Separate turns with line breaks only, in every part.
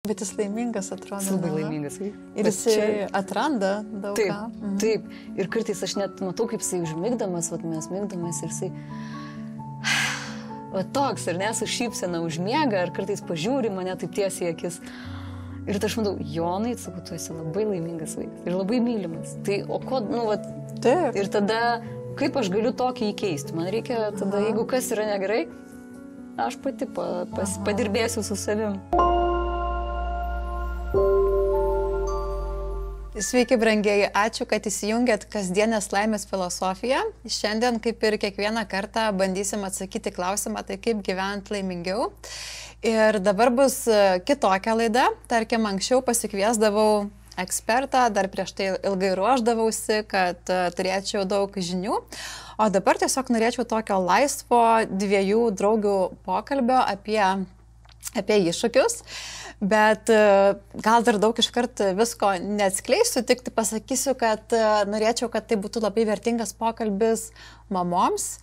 Bet jis laimingas atrodo.
Jis labai laimingas.
Ir jis atranda daug ką.
Taip. Ir kartais aš net matau, kaip jisai užmigdamas, mes migdamas ir jisai... Va toks, ir nesu šypsena užmiega, ir kartais pažiūri mane taip tiesiai akis. Ir aš matau, Jonai, sakau, tu esi labai laimingas vaikas ir labai mylimas. Tai, o ko,
Taip.
Ir tada, kaip aš galiu tokį įkeisti? Man reikia tada, jeigu kas yra negerai, aš pati padirbėsiu su savim.
Sveiki, brangieji, ačiū, kad įsijungėt kasdienės laimės filosofiją. Šiandien, kaip ir kiekvieną kartą, bandysim atsakyti klausimą, tai kaip gyventi laimingiau. Ir dabar bus kitokia laida. Tarkim, anksčiau pasikviesdavau ekspertą, dar prieš tai ilgai ruošdavausi, kad turėčiau daug žinių. O dabar tiesiog norėčiau tokio laisvo dviejų draugių pokalbio apie iššūkius. Bet gal dar daug iškart visko neatskleisiu, tik pasakysiu, kad norėčiau, kad tai būtų labai vertingas pokalbis mamoms,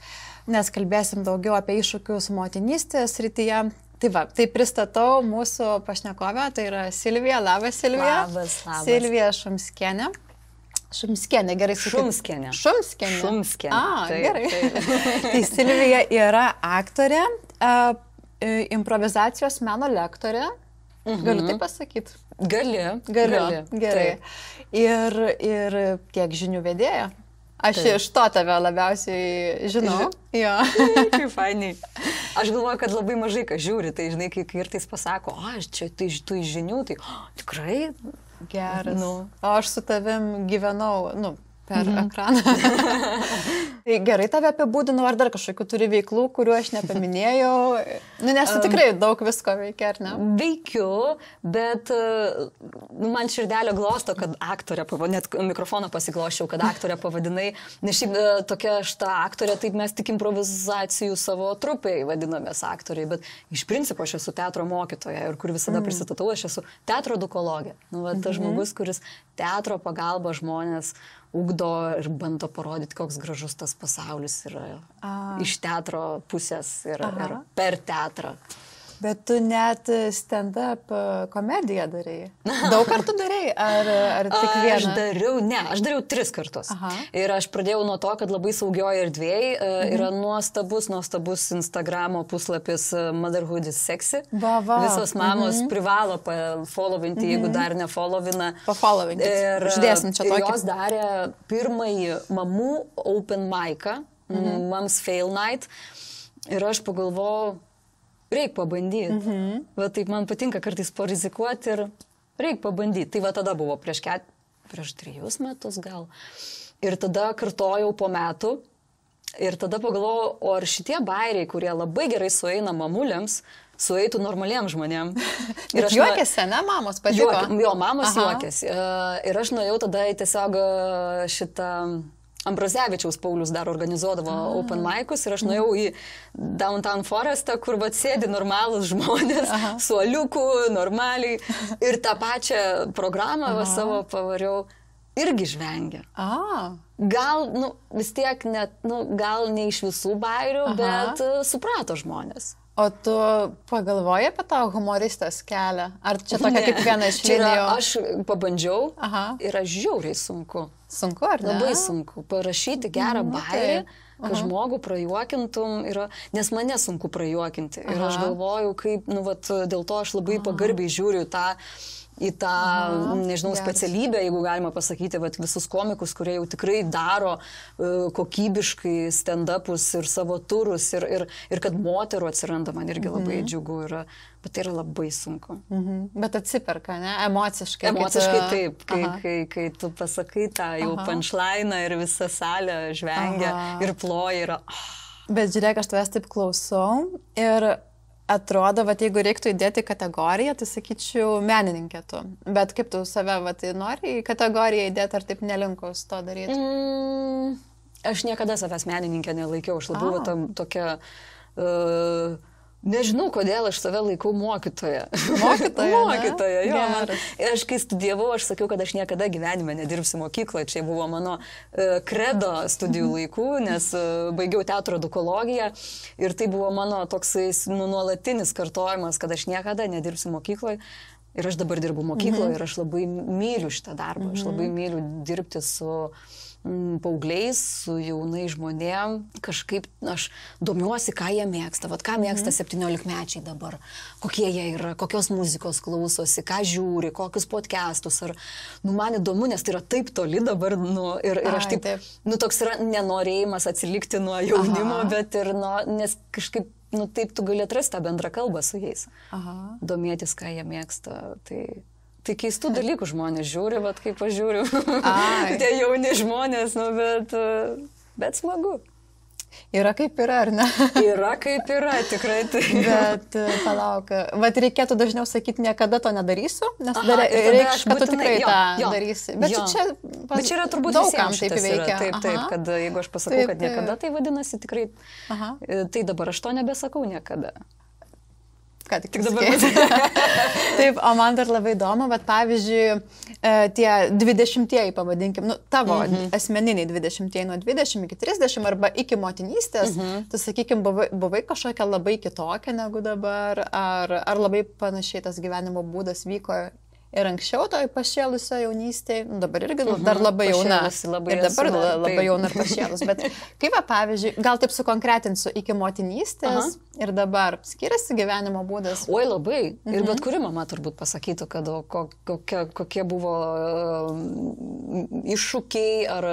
nes kalbėsim daugiau apie iššūkius motinystės srityje. Tai va, tai pristatau mūsų pašnekovę, tai yra Silvija. Labas, Silvija.
Labas.
Silvija Šumskienė. Šumskienė, gerai sakyti.
Šumskienė.
Gerai. Tai Silvija yra aktorė, improvizacijos meno lektorė. Galiu tai pasakyti?
Gali.
Gerai. Ir kiek žinių vedėja? Aš iš to tave labiausiai žinau. Jo.
Kaip fainiai. Aš galvoju, kad labai mažai kas žiūri, tai žinai, kai kartais pasako, aš čia tai tų žinių, tai tikrai
geras. O aš su tavim gyvenau, per ekraną. Tai gerai tave apibūdinau, ar dar kažkokių turi veiklų, kuriuo aš nepaminėjau? Nes tu tikrai daug visko veikia, ar ne?
Veikiu, bet man širdelio glosto, kad aktorė, net mikrofoną pasigloščiau, kad aktorė pavadinai, nes šiaip tokia šita aktorė, taip mes tik improvizacijų savo trupiai vadinamės aktoriai, bet iš principo aš esu teatro mokytoja ir kur visada prisistatau, aš esu teatro edukologė. Tas žmogus, kuris teatro pagalba žmonės ugdo ir bando parodyti, koks gražus tas pasaulis yra iš teatro pusės ir per teatrą.
Bet tu net stand-up komediją darai. Daug kartų darai? Ar tik vieną?
Aš dariau 3 kartus. Ir aš pradėjau nuo to, kad labai saugioje erdvėje yra nuostabus Instagramo puslapis Motherhood is Sexy. Visos mamos privalo followinti, jeigu dar nefollowina.
Pafollowinti. Uždėsim čia tokį.
Ir jos darė pirmąjį mamų open mic'ą, Moms Fail Night. Ir aš pagalvojau, reik pabandyti. Va taip man patinka kartais parizikuoti ir reik pabandyti. Tai va tada buvo prieš 3 metus gal. Ir tada kartojau po metų. Ir tada pagalvojau, o ar šitie bairiai, kurie labai gerai sueina mamuliams, sueitų normaliems žmonėms.
Ir juokėsi, ne, mamos patiko?
Jo, mamos juokėsi. Ir aš nuėjau tada į tiesiog šitą... Ambrazevičiaus Paulius dar organizuodavo open mic'us ir aš nuėjau į Downtown Forestą, kur sėdi normalūs žmonės, suoliukų, normaliai. Ir tą pačią programą savo pavariau irgi žvengia. Gal, vis tiek net, gal ne iš visų bairių, bet suprato žmonės.
O tu pagalvoji apie tą humoristės kelią? Ar čia tokia kaip viena iš linijų?
Aš pabandžiau ir aš žiauriai sunku.
Sunku, ar ne?
Labai sunku. Parašyti gerą bairį, kad žmogų prajuokintum, nes mane sunku prajuokinti. Ir aš galvoju, kaip, dėl to aš labai pagarbiai žiūriu į tą, nežinau, specialybę, jeigu galima pasakyti, visus komikus, kurie jau tikrai daro kokybiškai stand-upus ir savo turus ir kad moterų atsiranda, man irgi labai džiugu yra, bet tai yra labai sunku.
Bet atsiperka, ne? Emociškai.
Emociškai taip, kai tu pasakai tą jau punchline'ą ir visa salė žvengia ir ploja yra.
Bet žiūrėk, aš tavęs taip klausau ir atrodo, jeigu reiktų įdėti kategoriją, tai sakyčiau menininkė tu. Bet kaip tu save nori į kategoriją įdėti, ar taip nelinkus to daryti?
Aš niekada savęs menininkė nelaikiau. Aš labiau tokia... Nežinau, kodėl aš save laikau mokytoja. Mokytoja, jo. Aš kai studijavau, aš sakiau, kad aš niekada gyvenime nedirbsiu mokykloje. Čia buvo mano kredo studijų laikų, nes baigiau teatro edukologiją. Ir tai buvo mano toksai nuolatinis kartojimas, kad aš niekada nedirbsiu mokykloje. Ir aš dabar dirbu mokykloje ir aš labai myliu šitą darbą. Aš labai myliu dirbti su paaugliais, su jaunai žmonėm. Kažkaip aš domiuosi, ką jie mėgsta. Vat ką mėgsta 17-mečiai dabar. Kokie jie yra, kokios muzikos klausosi, ką žiūri, kokius podcastus. Ar, man įdomu, nes tai yra taip toli dabar. Ir aš taip, toks yra nenorėjimas atsilikti nuo jaunimo, bet ir, nes kažkaip, taip tu gali atrasti tą bendrą kalbą su jais. Domėtis, ką jie mėgsta. Tai keistų dalykų žmonės žiūri, bet kaip aš žiūriu, tie jauni žmonės, bet smagu.
Yra kaip yra, ar ne?
Yra kaip yra, tikrai tai.
Bet palauk, reikėtų dažniau sakyti, niekada to nedarysiu, nes reikš, kad tu tikrai tą darysi. Bet
čia yra turbūt visiems taip veikia. Taip, kad jeigu aš pasakau, kad niekada, tai vadinasi tikrai. Tai dabar aš to nebesakau niekada.
Ką tik dabar. Taip, o man dar labai įdomu, bet pavyzdžiui, tie 20-ieji, pavadinkim, tavo asmeniniai 20-ieji nuo 20 iki 30 arba iki motinystės, tu, sakykim, buvai kažkokia labai kitokia negu dabar, ar labai panašiai tas gyvenimo būdas vyko ir anksčiau toj pašėlusio jaunystėje, dabar irgi dar labai jauna. Ir dabar labai jauna ir pašėlus. Bet kaip, pavyzdžiui, gal taip sukonkretinsiu, iki motinystės ir dabar skiriasi gyvenimo būdas?
Oi, labai. Ir bet kuri mama turbūt pasakytų, kad kokie buvo iššūkiai ar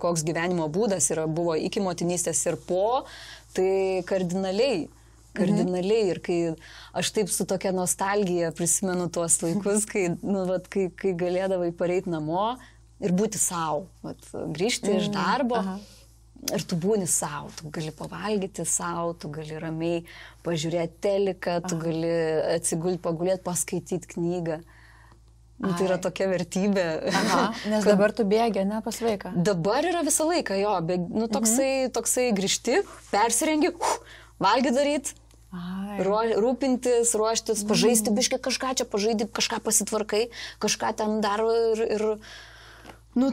koks gyvenimo būdas buvo iki motinystės ir po, tai kardinaliai. Ir kai aš taip su tokia nostalgija prisimenu tuos laikus, kai galėdavai pareiti namo ir būti savo, grįžti iš darbo ir tu būni savo, tu gali pavalgyti savo, tu gali ramiai pažiūrėti teliką, tu gali atsigulti, pagulėti, paskaityti knygą. Tai yra tokia vertybė.
Nes dabar tu bėgi, ne, pas vaiką.
Dabar yra visą laiką, jo, toksai grįžti, persirengi, valgy daryti. Rūpintis, ruoštis, pažaisti biškai kažką čia, pažaidi, kažką pasitvarkai, kažką ten daro ir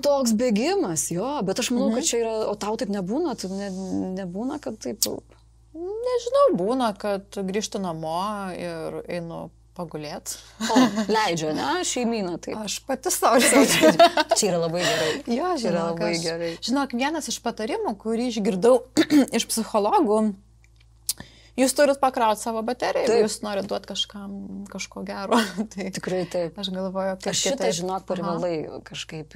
toks bėgimas, jo, bet aš manau, kad čia yra, o tau taip nebūna, nebūna, kad taip...
Nežinau, būna, kad grįžtu namo ir einu pagulėti.
Leidžia, ne, šeimyną taip.
Aš pati savo leidžiu.
Čia yra labai gerai.
Jo, žinok, vienas iš patarimų, kurį išgirdau iš psichologų, jūs turit pakrauti savo bateriją, jeigu jūs norit duoti kažkam kažko gero. Tai
tikrai taip.
Aš galvoju, kad
aš šitą, žinok, privalai kažkaip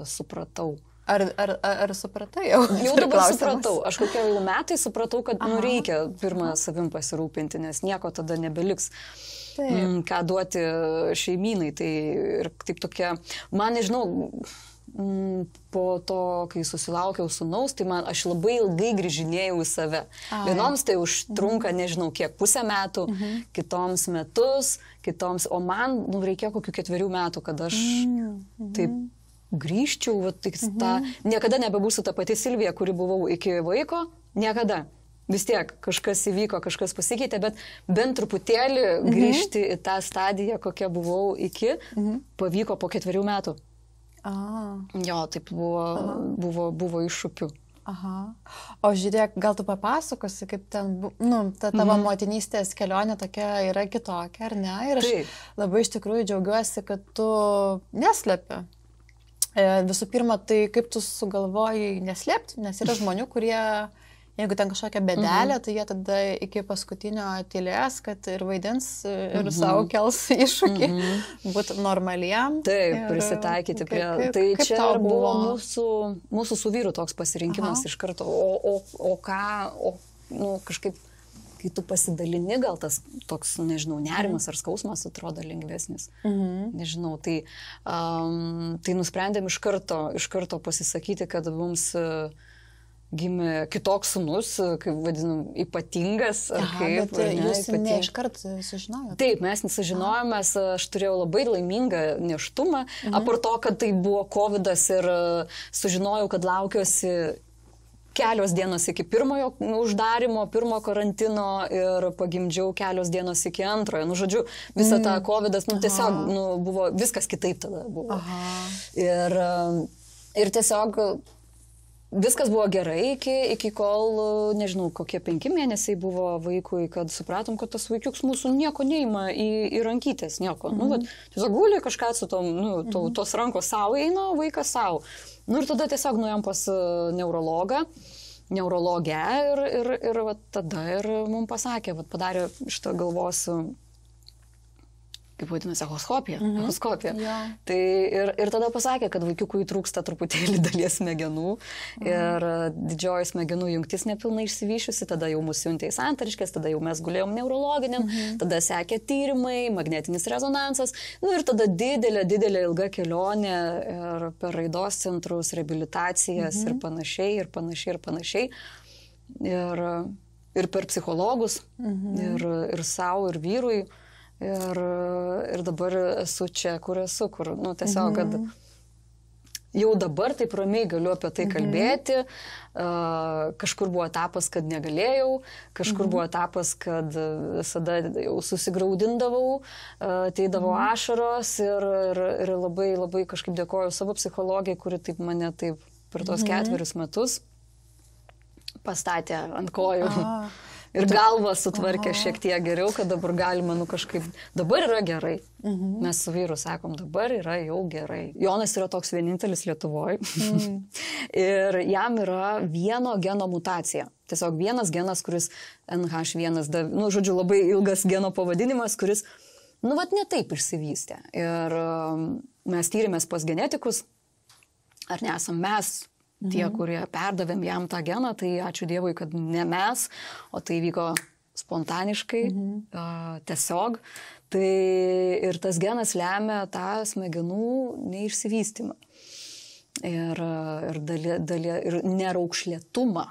supratau.
Ar supratai jau?
Jau dabar supratau. Aš kokie jau metai supratau, kad reikia pirmą savim pasirūpinti, nes nieko tada nebeliks. Ką duoti šeimynai. Tai ir taip tokia, man nežinau, po to, kai susilaukiau sūnaus, tai aš labai ilgai grįžinėjau į save. Vienoms tai užtrunka, nežinau kiek, pusę metų, kitoms metus, o man reikėjo kokių 4 metų, kad aš taip grįžčiau, niekada nebebūsiu ta pati Silvija, kuri buvau iki vaiko, niekada. Vis tiek kažkas įvyko, kažkas pasikeitė, bet bent truputėlį grįžti į tą stadiją, kokia buvau iki, pavyko po 4 metų. Jo, taip buvo iššūkių.
O žiūrėk, gal tu papasakosi, kaip ten, ta tavo motinystės kelionė tokia yra kitokia, ar ne? Ir aš labai iš tikrųjų džiaugiuosi, kad tu neslepi. Visų pirma, tai kaip tu sugalvojai neslėpti, nes yra žmonių, kurie... Jeigu ten kažkokia bėdelė, tai jie tada iki paskutinio tylės, kad ir vaidins, ir savo kels iššūkį, būti normaliem.
Taip, prisitaikyti prie... Tai čia buvo mūsų su vyru toks pasirinkimas iš karto. O kažkaip, kai tu pasidalini, gal tas toks, nežinau, nerimas ar skausmas atrodo lengvesnis. Nežinau, tai nusprendėm iš karto pasisakyti, kad mums... gimė kitoks sūnus, kaip vadinam, ypatingas.
Bet jūs ne iškart sužinojote?
Taip, mes nesužinojome, aš turėjau labai laimingą nėštumą, apart to, kad tai buvo covidas ir sužinojau, kad laukiuosi kelios dienos iki pirmojo uždarimo, pirmo karantino ir pagimdžiau kelios dienos iki antrojo. Žodžiu, visą tą covidas, tiesiog buvo viskas kitaip tada buvo. Ir tiesiog viskas buvo gerai iki kol, nežinau, kokie 5 mėnesiai buvo vaikui, kad supratom, kad tas vaikiuks mūsų nieko neima į rankytės, nieko. Tiesiog guli kažką su tom, tos rankos savo eina, vaikas savo. Ir tada tiesiog nuėjom pas neurologę ir tada ir mums pasakė, padarė šitą galvos, kaip vadinasi, echoskopija.
Ja.
Tai ir tada pasakė, kad vaikiukui trūksta truputėlį dalies smegenų ir didžioji smegenų jungtis nepilnai išsivyšiusi, tada jau mus siuntė į santariškės, tada jau mes gulėjom neurologiniam, tada sekė tyrimai, magnetinis rezonansas, ir tada didelė ilga kelionė ir per raidos centrus, reabilitacijas ir panašiai. Ir per psichologus, ir savo, ir vyrui. Ir dabar esu čia, kur esu, tiesiog, kad jau dabar taip ramiai galiu apie tai kalbėti, kažkur buvo etapas, kad negalėjau, kažkur buvo etapas, kad visada jau susigraudindavau, ateidavo ašaros ir labai kažkaip dėkoju savo psichologijai, kuri taip mane taip per tos 4 metus pastatė ant kojų. Ir galvą sutvarkė šiek tiek geriau, kad dabar galima, kažkaip, dabar yra gerai. Mes su vyru sakom, dabar yra jau gerai. Jonas yra toks vienintelis Lietuvoje. Ir jam yra vieno geno mutacija. Tiesiog vienas genas, kuris NH1, žodžiu, labai ilgas geno pavadinimas, kuris, ne taip išsivystė. Ir mes tyrimės pas genetikus, ar nesam mes, tie, kurie perdavėm jam tą geną, tai ačiū Dievui, kad ne mes, o tai vyko spontaniškai, tiesiog. Tai ir tas genas lemia tą smegenų neišsivystymą. Ir neraukšlėtumą.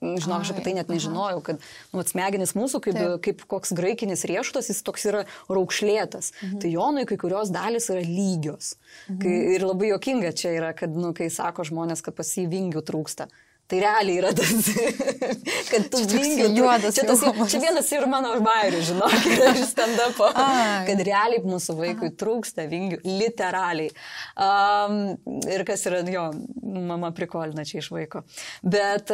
Žinau, aš apie tai net nežinojau, kad smegenis mūsų, kaip koks graikinis riešutas, jis toks yra raukšlėtas. Tai Jonui kai kurios dalys yra lygios. Ir labai juokinga čia yra, kad, kai sako žmonės, kad pas jį vingių trūksta. Tai realiai yra tas, kad tu vingių juodas. Čia vienas ir mano bairių, žinok, iš stand-upo, kad realiai mūsų vaikui trūksta vingių, literaliai. Ir kas yra, mama prikolina čia iš vaiko. Bet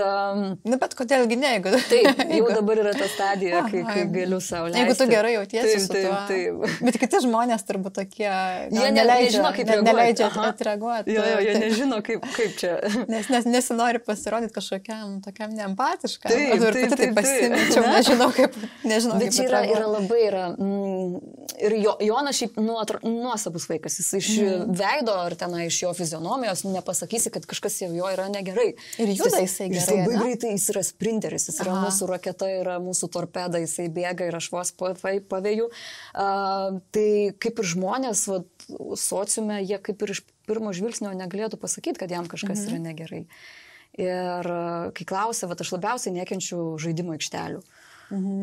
kodėlgi ne, jeigu...
Taip, jau dabar yra ta stadija, kai galiu sau leisti.
Jeigu tu gerai jautiesi su tuo.
Taip.
Bet kiti žmonės turbūt tokie,
jie nežino, kaip
neleidžia atreaguoti.
Jie nežino, kaip čia.
Nes nesinori pasirodyti kažkokiam tokiam neempatiškam.
Taip,
taip pasimečiau, nežinau kaip.
Bet čia yra labai, ir Jonas šiaip nuostabus vaikas, jis iš veido ar tenai iš jo fizionomijos nepasakysi, kad kažkas jo yra negerai.
Ir juda jisai gerai.
Jis labai greitai, jis yra sprinteris, jis yra mūsų raketa, yra mūsų torpeda, jisai bėga ir aš vos pavėju. Tai kaip ir žmonės, sociume, jie kaip ir iš pirmo žvilgsnio negalėtų pasakyti, kad jam kažkas yra negerai. Ir kai klausia, aš labiausiai nekenčiu žaidimo aikštelių.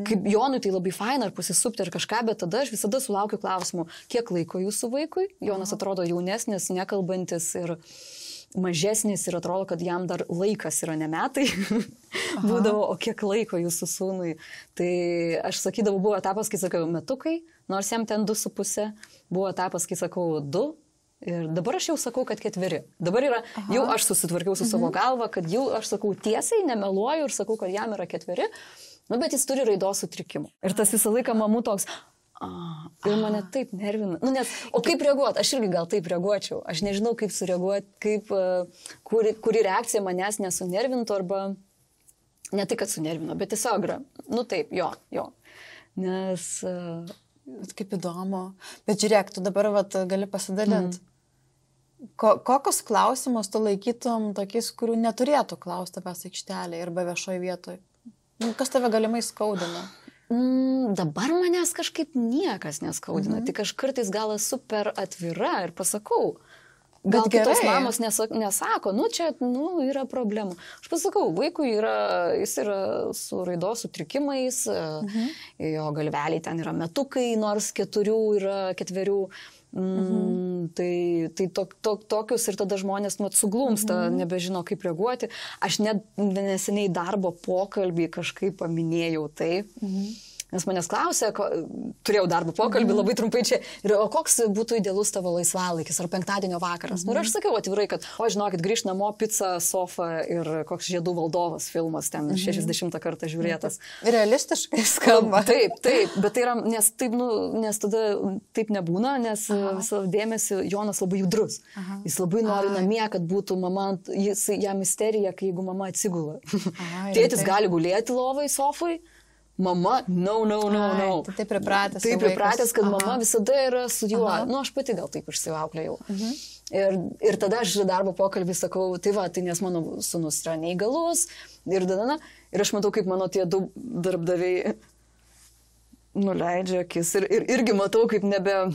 Kaip Jonui tai labai faina ar pasisupti ar kažką, bet tada aš visada sulaukiu klausimų, kiek laiko jūsų vaikui. Jonas atrodo jaunesnis, nekalbantis ir mažesnis ir atrodo, kad jam dar laikas yra ne metai. Būdavo, o kiek laiko jūsų sūnui. Tai aš sakydavau, buvo etapas, kai sakau metukai, nors jam ten 2,5, buvo etapas, kai sakau 2. Ir dabar aš jau sakau, kad 4. Dabar yra, jau aš susitvarkiau su savo galva, kad jau aš sakau tiesiai, nemeluoju ir sakau, kad jam yra 4, bet jis turi raidos sutrikimų. Ir tas visą laiką mamų toks, ir mane taip nervina. O kaip reaguoti? Aš irgi gal taip reaguočiau. Aš nežinau, kaip sureaguoti, kuri reakcija manęs nesunervintų arba ne tai, kad sunervino, bet tiesiog yra, taip, jo. Nes...
Kaip įdomu. Bet žiūrėk, tu dabar gali pasidalinti. Kokius klausimus tu laikytum tokiais, kurių neturėtų klausti tavęs aikštelėje arba viešoje vietoje? Kas tave galimai skaudina?
Dabar manęs kažkaip niekas neskaudina. Tik aš kartais gal esu per atvira ir pasakau. Gal kitos mamos nesako, čia yra problemų. Aš pasakau, vaikui jis yra su raidos sutrikimais, jo galveliai ten yra metukai, nors 4 yra 4. Tai tokius ir tada žmonės suglumsta, nebežino kaip reaguoti. Aš net neseniai darbo pokalbį kažkaip paminėjau tai. Nes manęs klausė, turėjau darbo pokalbį labai trumpai čia, ir o koks būtų idealus tavo laisvalaikis ar penktadienio vakaras. Ir aš sakiau atvirai, kad, žinokit, grįžt namo, pica, sofa ir koks Žiedų valdovas filmas, ten 60 kartą žiūrėtas.
Realistiškai skamba.
Taip, bet tai yra, nes tada taip nebūna, nes visą dėmesį Jonas labai judrus. Jis labai nori namie, kad būtų mama, jam misterija, kai jeigu mama atsigula. Tėtis gali gulėti lovai, sofai, mama, no.
Tai pripratęs.
Taip pripratęs, kad mama visada yra su juo. Aš pati gal taip išsiauklėjau. Ir tada aš darbo pokalbį sakau, tai nes mano sūnus yra neįgalus. Ir aš matau, kaip mano tie du darbdaviai nuleidžia akis. Ir irgi matau, kaip nebe...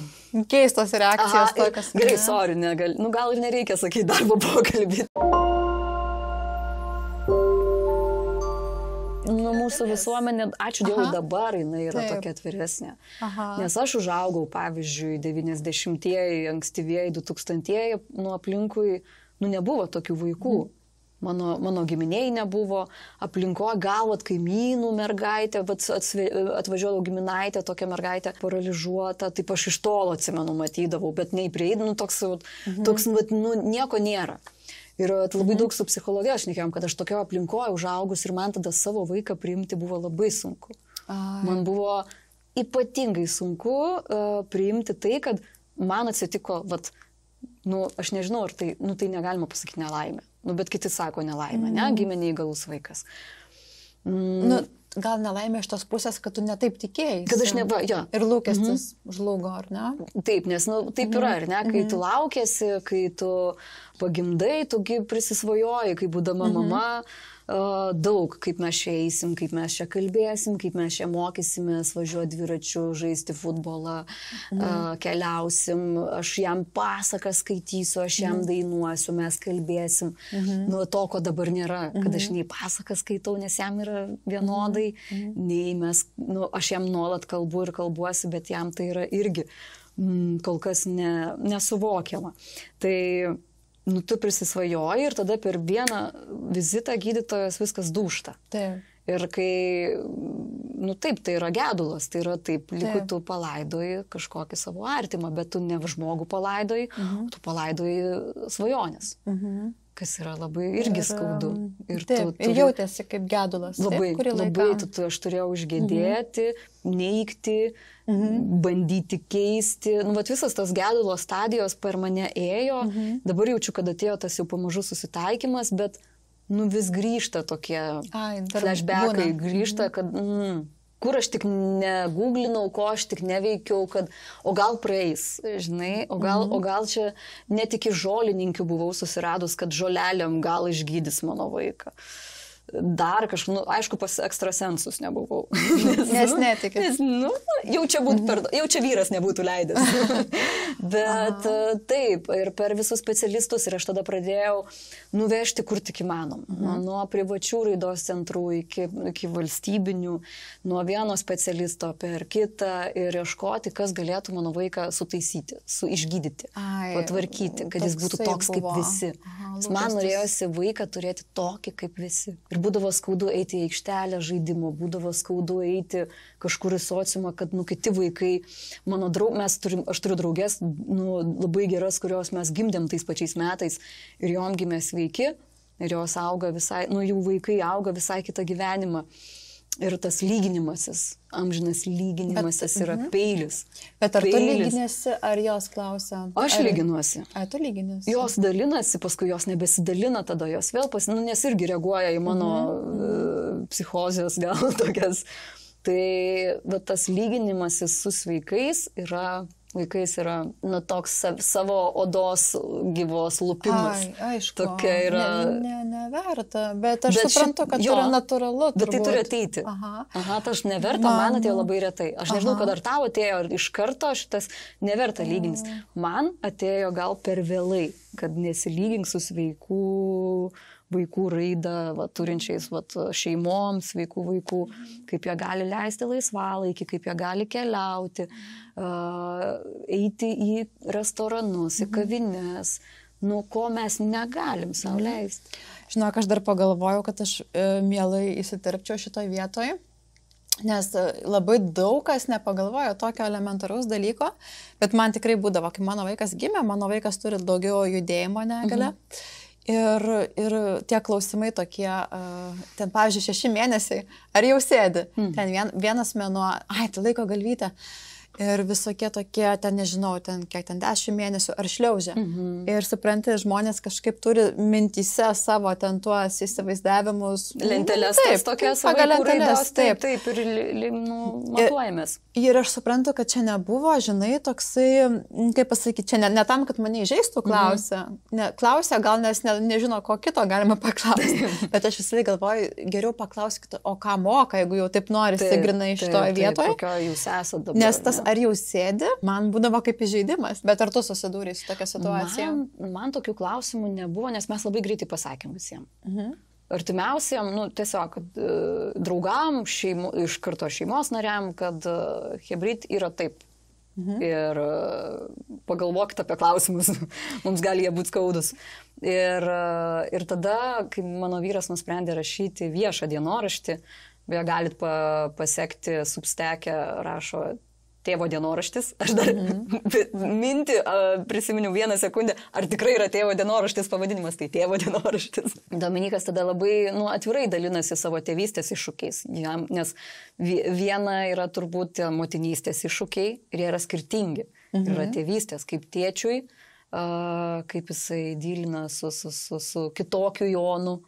Keistos reakcijos tokios.
Gerai, sorry, gal ir nereikia sakyti darbo pokalbį. Mūsų visuomenė, ačiū Dievui, dabar jinai yra tokia atviresnė. Nes aš užaugau, pavyzdžiui, 90-ieji, ankstyvieji, 2000-ieji, aplinkui, nebuvo tokių vaikų. Mano giminiai nebuvo, aplinko gal kaimynų mergaitė, atvažiuodavo giminaitė, tokia mergaitė paralyžiuota, taip aš iš tolo atsimenu, matydavau, bet neįprieidinu, toks nieko nėra. Ir labai daug su psichologija šnekėjom, kad aš tokio aplinkoje užaugus ir man tada savo vaiką priimti buvo labai sunku. Man buvo ypatingai sunku priimti tai, kad man atsitiko, aš nežinau, ar tai negalima pasakyti nelaimė. Bet kiti sako nelaimė, gimė neįgalus vaikas.
Gal nelaimė iš tos pusės, kad tu netaip tikėjai.
Kad aš
Ir lūkestis žlugo, ar ne?
Taip, nes taip yra, ar ne? Kai tu laukiesi, kai tu pagimdai, tu prisisvajoji, kai būdama mama, daug, kaip mes čia eisim, kaip mes čia kalbėsim, kaip mes čia mokysimės, važiuoti dviračiu, žaisti futbolą, keliausim, aš jam pasaką skaitysiu, aš jam dainuosiu, mes kalbėsim. To, ko dabar nėra, kad aš nei pasaką skaitau, nes jam yra vienodai, nei aš jam nuolat kalbu ir kalbuosi, bet jam tai yra irgi kol kas nesuvokiama. Tai tu prisisvajoji ir tada per vieną vizitą gydytojas viskas dūžta.
Taip.
Ir kai, taip, tai yra gedulas, tai yra taip, lyg tu palaidoji kažkokį savo artimą, bet tu ne žmogų palaidoji, tu palaidoji svajonės. Kas yra labai irgi skaudu.
Ir jautėsi kaip gedulas.
Labai, aš turėjau užgėdėti, neigti, bandyti keisti. Visas tas gedulo stadijos per mane ėjo. Dabar jaučiu, kad atėjo tas jau pamažu susitaikymas, bet vis grįžta tokie flashbackai, grįžta, kad kur aš tik neguglinau, ko aš tik neveikiau, kad o gal praeis, žinai, o gal čia net iki žolininkių buvau susiradus, kad žolelėm gal išgydys mano vaiką. Dar kažkaip, aišku, pas ekstrasensus nebuvau.
Nes netikit.
Jau čia vyras nebūtų leidęs. Bet taip, ir per visus specialistus, ir aš tada pradėjau nuvežti kur tik įmanom. Nuo privačių raidos centrų iki valstybinių, nuo vieno specialisto per kitą ir ieškoti, kas galėtų mano vaiką sutaisyti, išgydyti, patvarkyti, kad jis būtų toks kaip visi. Man norėjosi vaiką turėti tokį kaip visi. Ir būdavo skaudu eiti į aikštelę žaidimo, būdavo skaudu eiti kažkur į sociumą, kad kiti vaikai, aš turiu draugės, labai geras, kurios mes gimdėm tais pačiais metais ir jom gimė sveiki ir jos auga visai, jų vaikai auga visai kitą gyvenimą. Ir tas lyginimasis, amžinas lyginimasis yra peilis.
Bet ar tu lyginėsi, ar jos klausia?
Aš lyginuosi.
Ar tu lyginėsi?
Jos dalinasi, paskui jos nebesidalina, tada jos vėl nes irgi reaguoja į mano psichozės gal tokias. Tai tas lyginimasis su vaikais yra toks savo odos gyvos lupimas.
Aišku,
tokia yra...
neverta, bet aš suprantu, kad yra natūralu.
Bet tai turi ateiti. Tas neverta, man atėjo labai retai. Aš nežinau, kad ar tau atėjo, ar iš karto šitas neverta lyginis. Man atėjo gal per vėlai, kad nesilygink su vaikų raidą, turinčiais šeimoms, vaikų, kaip jie gali leisti laisvalaikį, kaip jie gali keliauti, eiti į restoranus, į kavines, ko mes negalim sau leisti.
Žinok, aš dar pagalvojau, kad aš mielai įsiterpčiau šitoj vietoj. Nes labai daug kas nepagalvojo tokio elementaraus dalyko, bet man tikrai būdavo, kai mano vaikas gimė, mano vaikas turi daugiau judėjimo negalę. Ir tie klausimai tokie, ten pavyzdžiui 6 mėnesiai, ar jau sėdi, ten vienas mėnuo, tai laiko galvytę. Ir visokie tokie, ten nežinau, ten kiek ten 10 mėnesių ar šliaužia. Ir supranti, žmonės kažkaip turi mintyse savo ten tuos įsivaizdavimus.
Lentelės,
taip,
tokias
pagal lentelės,
taip, ir matuojamės.
Ir aš suprantu, kad čia nebuvo, žinai, toksai, kaip pasakyti, čia ne tam, kad mane įžeistų klausia. Klausia, gal nes nežino, ko kito galima paklausti. Bet aš visai galvoju, geriau paklauskite, o ką moka, jeigu jau taip norisi grinai iš to vietoje.
Kokio jūs esate dabar.
Nes tas ar jau sėdi, man būdavo kaip įžeidimas, bet ar tu susidūrė su tokia situacija?
Man tokių klausimų nebuvo, nes mes labai greitai pasakėm visiems. Artimiausiam, tiesiog draugam, iš karto šeimos nariam, kad hebrid yra taip. Ir pagalvokite apie klausimus, mums gali jie būti skaudus. Ir tada, kai mano vyras nusprendė rašyti viešą dienoraštį, beje, galit pasiekti Substacke, rašo tėvo dienoraštis. Aš dar mintį prisiminiau 1 sekundę, ar tikrai yra tėvo dienoraštis pavadinimas, tai tėvo dienoraštis. Dominikas tada labai atvirai dalinasi savo tėvystės iššūkiais, nes viena yra turbūt motinystės iššūkiai ir jie yra skirtingi. Yra tėvystės kaip tėčiui, kaip jisai dylina su kitokiu Jonu,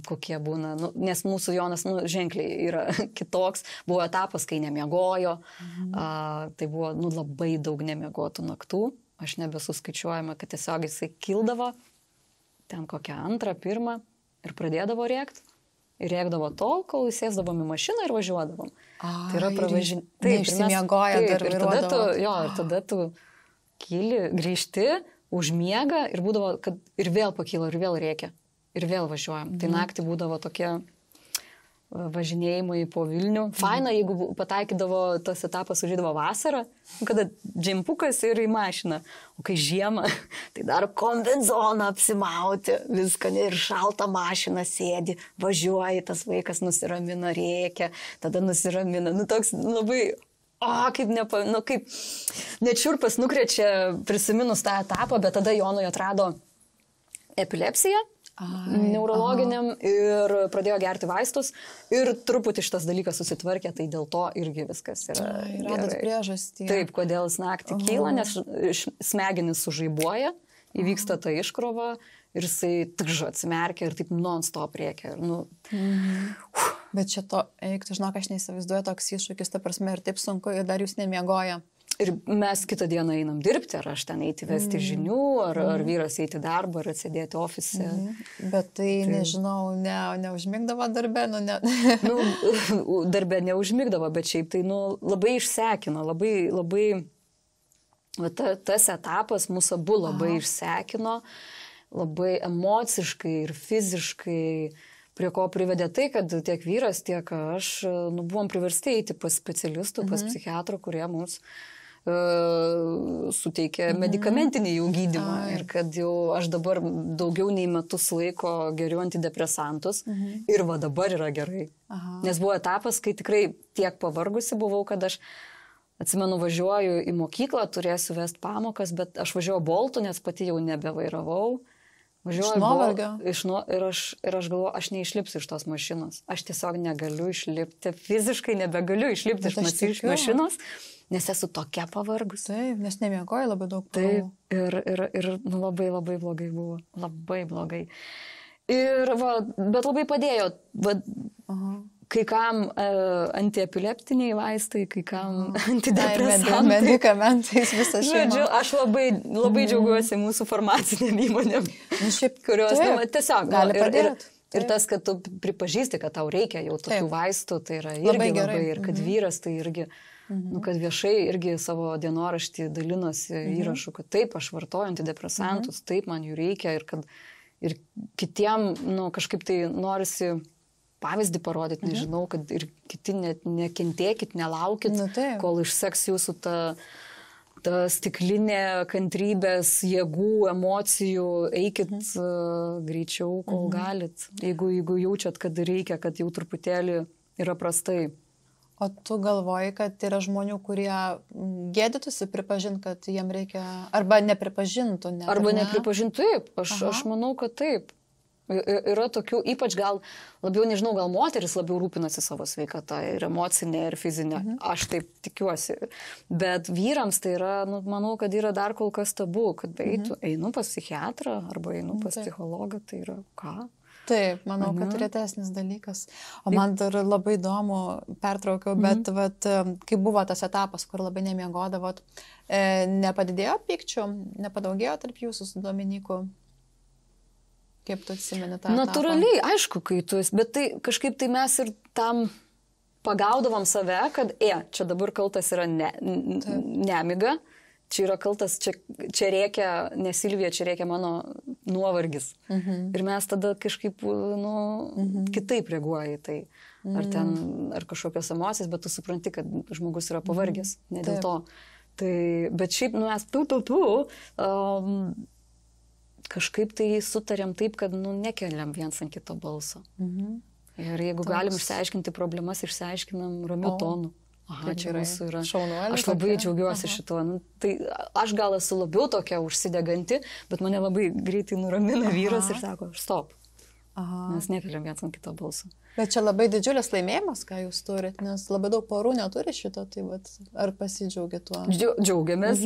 kokie būna, nes mūsų Jonas ženkliai yra kitoks, buvo etapas, kai nemiegojo, tai buvo labai daug nemiegotų naktų, aš nebesuskaičiuojama, kad tiesiog jisai kildavo ten kokią 2, 1 ir pradėdavo rėkti. Ir rėkdavo tol, kol įsėsdavom į mašiną ir važiuodavom. Tai yra pravažinti.
Taip, išsimiegoja dar vairuodavo.
Ir tada tu kyli, grįžti, užmiega ir būdavo, kad ir vėl pakyla, ir vėl rėkia, ir vėl važiuojam. Tai naktį būdavo tokie važinėjimai po Vilnių. Faina, jeigu pataikydavo, tas etapas užėdavo vasarą, kada džempukas ir į mašiną. O kai žiemą, tai dar kombinezoną apsimauti, viską ir šaltą mašiną sėdi, važiuoji, tas vaikas nusiramina, rėkia, tada nusiramina. Toks labai... kaip net šiurpas nukrečia prisiminus tą etapą, bet tada Jonui atrado epilepsiją neurologiniam ir pradėjo gerti vaistus ir truputį šitas dalykas susitvarkė, tai dėl to irgi viskas yra
radot priežastį.
Taip, kodėl jis naktį kyla, nes smegenis sužaibuoja, įvyksta ta iškrova ir jisai atsimerkia ir taip non-stop rėkia.
Bet čia to, tu žinok, aš neįsivaizduoju toks iššūkis, ta prasme, ir taip sunku, ir dar jūs nemiegoja.
Ir mes kitą dieną einam dirbti, ar aš ten eiti vesti žinių, ar vyras eiti darbą, ar atsėdėti ofise.
Bet tai, nežinau, neužmigdavo darbe,
darbe neužmigdavo, bet šiaip tai, labai išsekino, labai, tas etapas mūsų abu labai išsekino, labai emociškai ir fiziškai, prie ko privedė tai, kad tiek vyras, tiek aš buvom priversti eiti pas specialistų, pas psichiatrų, kurie mums suteikė medikamentinį jų gydymą. Ir kad jau aš dabar daugiau nei metus laiko geriu antidepresantus ir dabar yra gerai. Nes buvo etapas, kai tikrai tiek pavargusi buvau, kad aš atsimenu, važiuoju į mokyklą, turėsiu vesti pamokas, bet aš važiuoju Boltu, nes pati jau nebevairavau. Ir aš galvoju, aš neišlipsiu iš tos mašinos. Aš tiesiog negaliu išlipti, fiziškai nebegaliu išlipti iš mašinos, nes esu tokia pavargus.
Taip, nes nemiegoju labai daug.
Taip, ir labai blogai buvo. Labai blogai. Bet labai padėjo. Kai kam antiepileptiniai vaistai, kai kam antidepresantai.
Medikamentais visą šeimą.
Žodžiu, aš labai džiaugiuosi mūsų farmacinėm įmonėm, kurios tiesiog
gali padėti.
Ir tas, kad tu pripažįsti, kad tau reikia jau tokių vaistų, tai yra irgi labai. Ir kad vyras tai irgi, kad viešai irgi savo dienoraštį dalinosi įrašu, kad taip, aš vartoju antidepresantus, taip, man jų reikia ir kitiem, kažkaip tai norisi pavyzdį parodyti, nežinau, kad ir kiti nekentėkit, nelaukit, kol išseks jūsų ta stiklinė kantrybės, jėgų, emocijų, eikit greičiau, kol galit. Jeigu jaučiat, kad reikia, kad jau truputėlį yra prastai.
O tu galvoji, kad yra žmonių, kurie gėdytųsi pripažinti, kad jiem reikia, arba nepripažintų, ne?
Arba nepripažintų, taip, aš manau, kad taip. Yra tokių, ypač gal labiau, nežinau, gal moteris labiau rūpinasi savo sveikatą ir emocinė, ir fizinė. Aš taip tikiuosi. Bet vyrams tai yra, manau, kad yra dar kol kas tabu, kad einu pas psichiatrą arba einu pas psichologą, tai yra ką?
Taip, manau, kad retesnis dalykas. O man dar labai įdomu, pertraukiau, bet vat, kai buvo tas etapas, kur labai nemiegodavot, nepadidėjo pykčių, nepadaugėjo tarp jūsų su Dominyku? Kaip tu atsimeni tą etapą?
Natūraliai, aišku, kai tu esi, bet tai kažkaip tai mes ir tam pagaudavom save, kad čia dabar kaltas yra nemiga, čia yra kaltas, čia reikia, ne Silvija, čia reikia mano nuovargis. Ir mes tada kažkaip, kitaip reaguoja į tai. Ar kažkokios emocijos, bet tu supranti, kad žmogus yra pavargęs, ne dėl to. Tai, bet šiaip, mes kažkaip tai sutarėm taip, kad nekeliam viens ant kito balso. Ir jeigu galim išsiaiškinti problemas, išsiaiškinam ramiu tonu. Aha, čia mūsų yra. Aš labai džiaugiuosi šituo. Tai aš gal esu labiau tokia užsideganti, bet mane labai greitai nuramina vyras ir sako, stop. Mes nekeliam viens ant kito balso.
Bet čia labai didžiulis laimėjimas, ką jūs turit, nes labai daug porų neturi šito, tai ar pasidžiaugi tuo?
Džiaugiamės.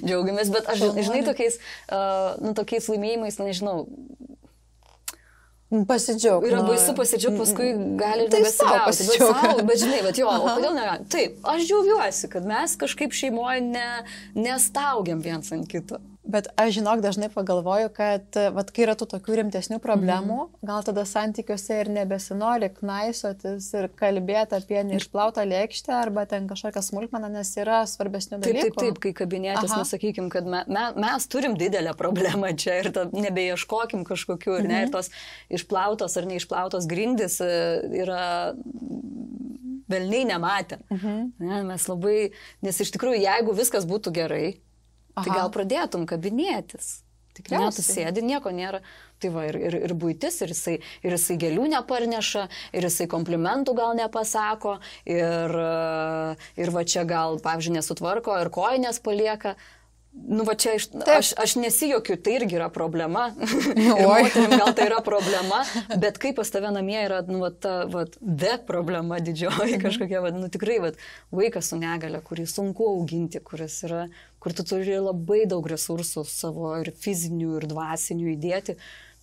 Džiaugiamės, bet aš, žinai, tokiais laimėjimais, nežinau.
Pasidžiaug.
Yra baisu pasidžiaug, paskui gali ir nebesigauti. Bet žinai, kodėl negali? Taip, aš džiaugiuosi, kad mes kažkaip šeimoje nestaugiam viens ant kito.
Bet aš, žinok, dažnai pagalvoju, kad kai yra tų tokių rimtesnių problemų, gal tada santykiuose ir nebesinori knaisotis ir kalbėti apie neišplautą lėkštę arba ten kažkokią smulkmeną, nes yra svarbesnių dalykų.
Taip, kai kabinėtis, sakykim, kad mes turim didelę problemą čia ir nebeieškokim kažkokių, ir ne, ir tos išplautos ar neišplautos grindys yra velniai nematę. Mes labai, nes iš tikrųjų, jeigu viskas būtų gerai, tai gal pradėtum kabinėtis. Tikriausiai. Tu sėdi, nieko nėra. Tai va, ir buitis, ir jisai gėlių neparneša, ir jisai komplimentų gal nepasako, ir va čia gal, pavyzdžiui, nesutvarko, ir kojinės palieka. Va čia aš nesijokiu, tai irgi yra problema. Moterim gal tai yra problema, bet kaip pas tave namie yra problema didžioji kažkokia, tikrai vaikas su negale, kurį sunku auginti, kur tu turi labai daug resursų savo ir fizinių, ir dvasinių įdėti,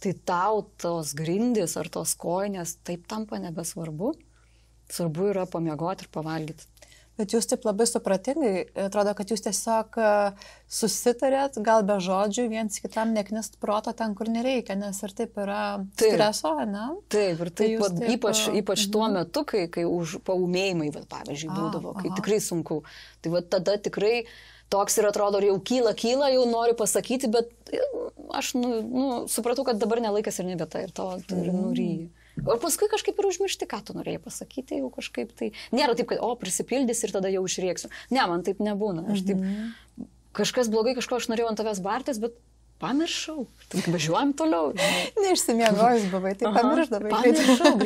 tai tau tos grindys ar tos kojinės taip tampa nebesvarbu. Svarbu yra pamiegoti ir pavalgyti.
Bet jūs taip labai supratingai, atrodo, kad jūs tiesiog susitarėt, gal be žodžių, viens kitam neknist proto ten, kur nereikia, nes ir taip yra streso, ne?
Taip, ir taip, ypač tuo metu, kai už paūmėjimai, pavyzdžiui, būdavo, kai tikrai sunku. Tai tada tikrai toks ir atrodo, jau kyla, jau noriu pasakyti, bet aš supratau, kad dabar nelaikas ir nebeta ir to ir nuryji. O paskui kažkaip ir užmiršti, ką tu norėjai pasakyti, jau kažkaip tai. Nėra taip, kad prisipildys ir tada jau išrėksiu. Ne, man taip nebūna. Aš taip, kažkas blogai, kažko aš norėjau ant tavęs bartis, bet pamiršau. Tai važiuojam toliau.
Neišsimiegojus buvai, tai pamiršdavai.
Pamiršau,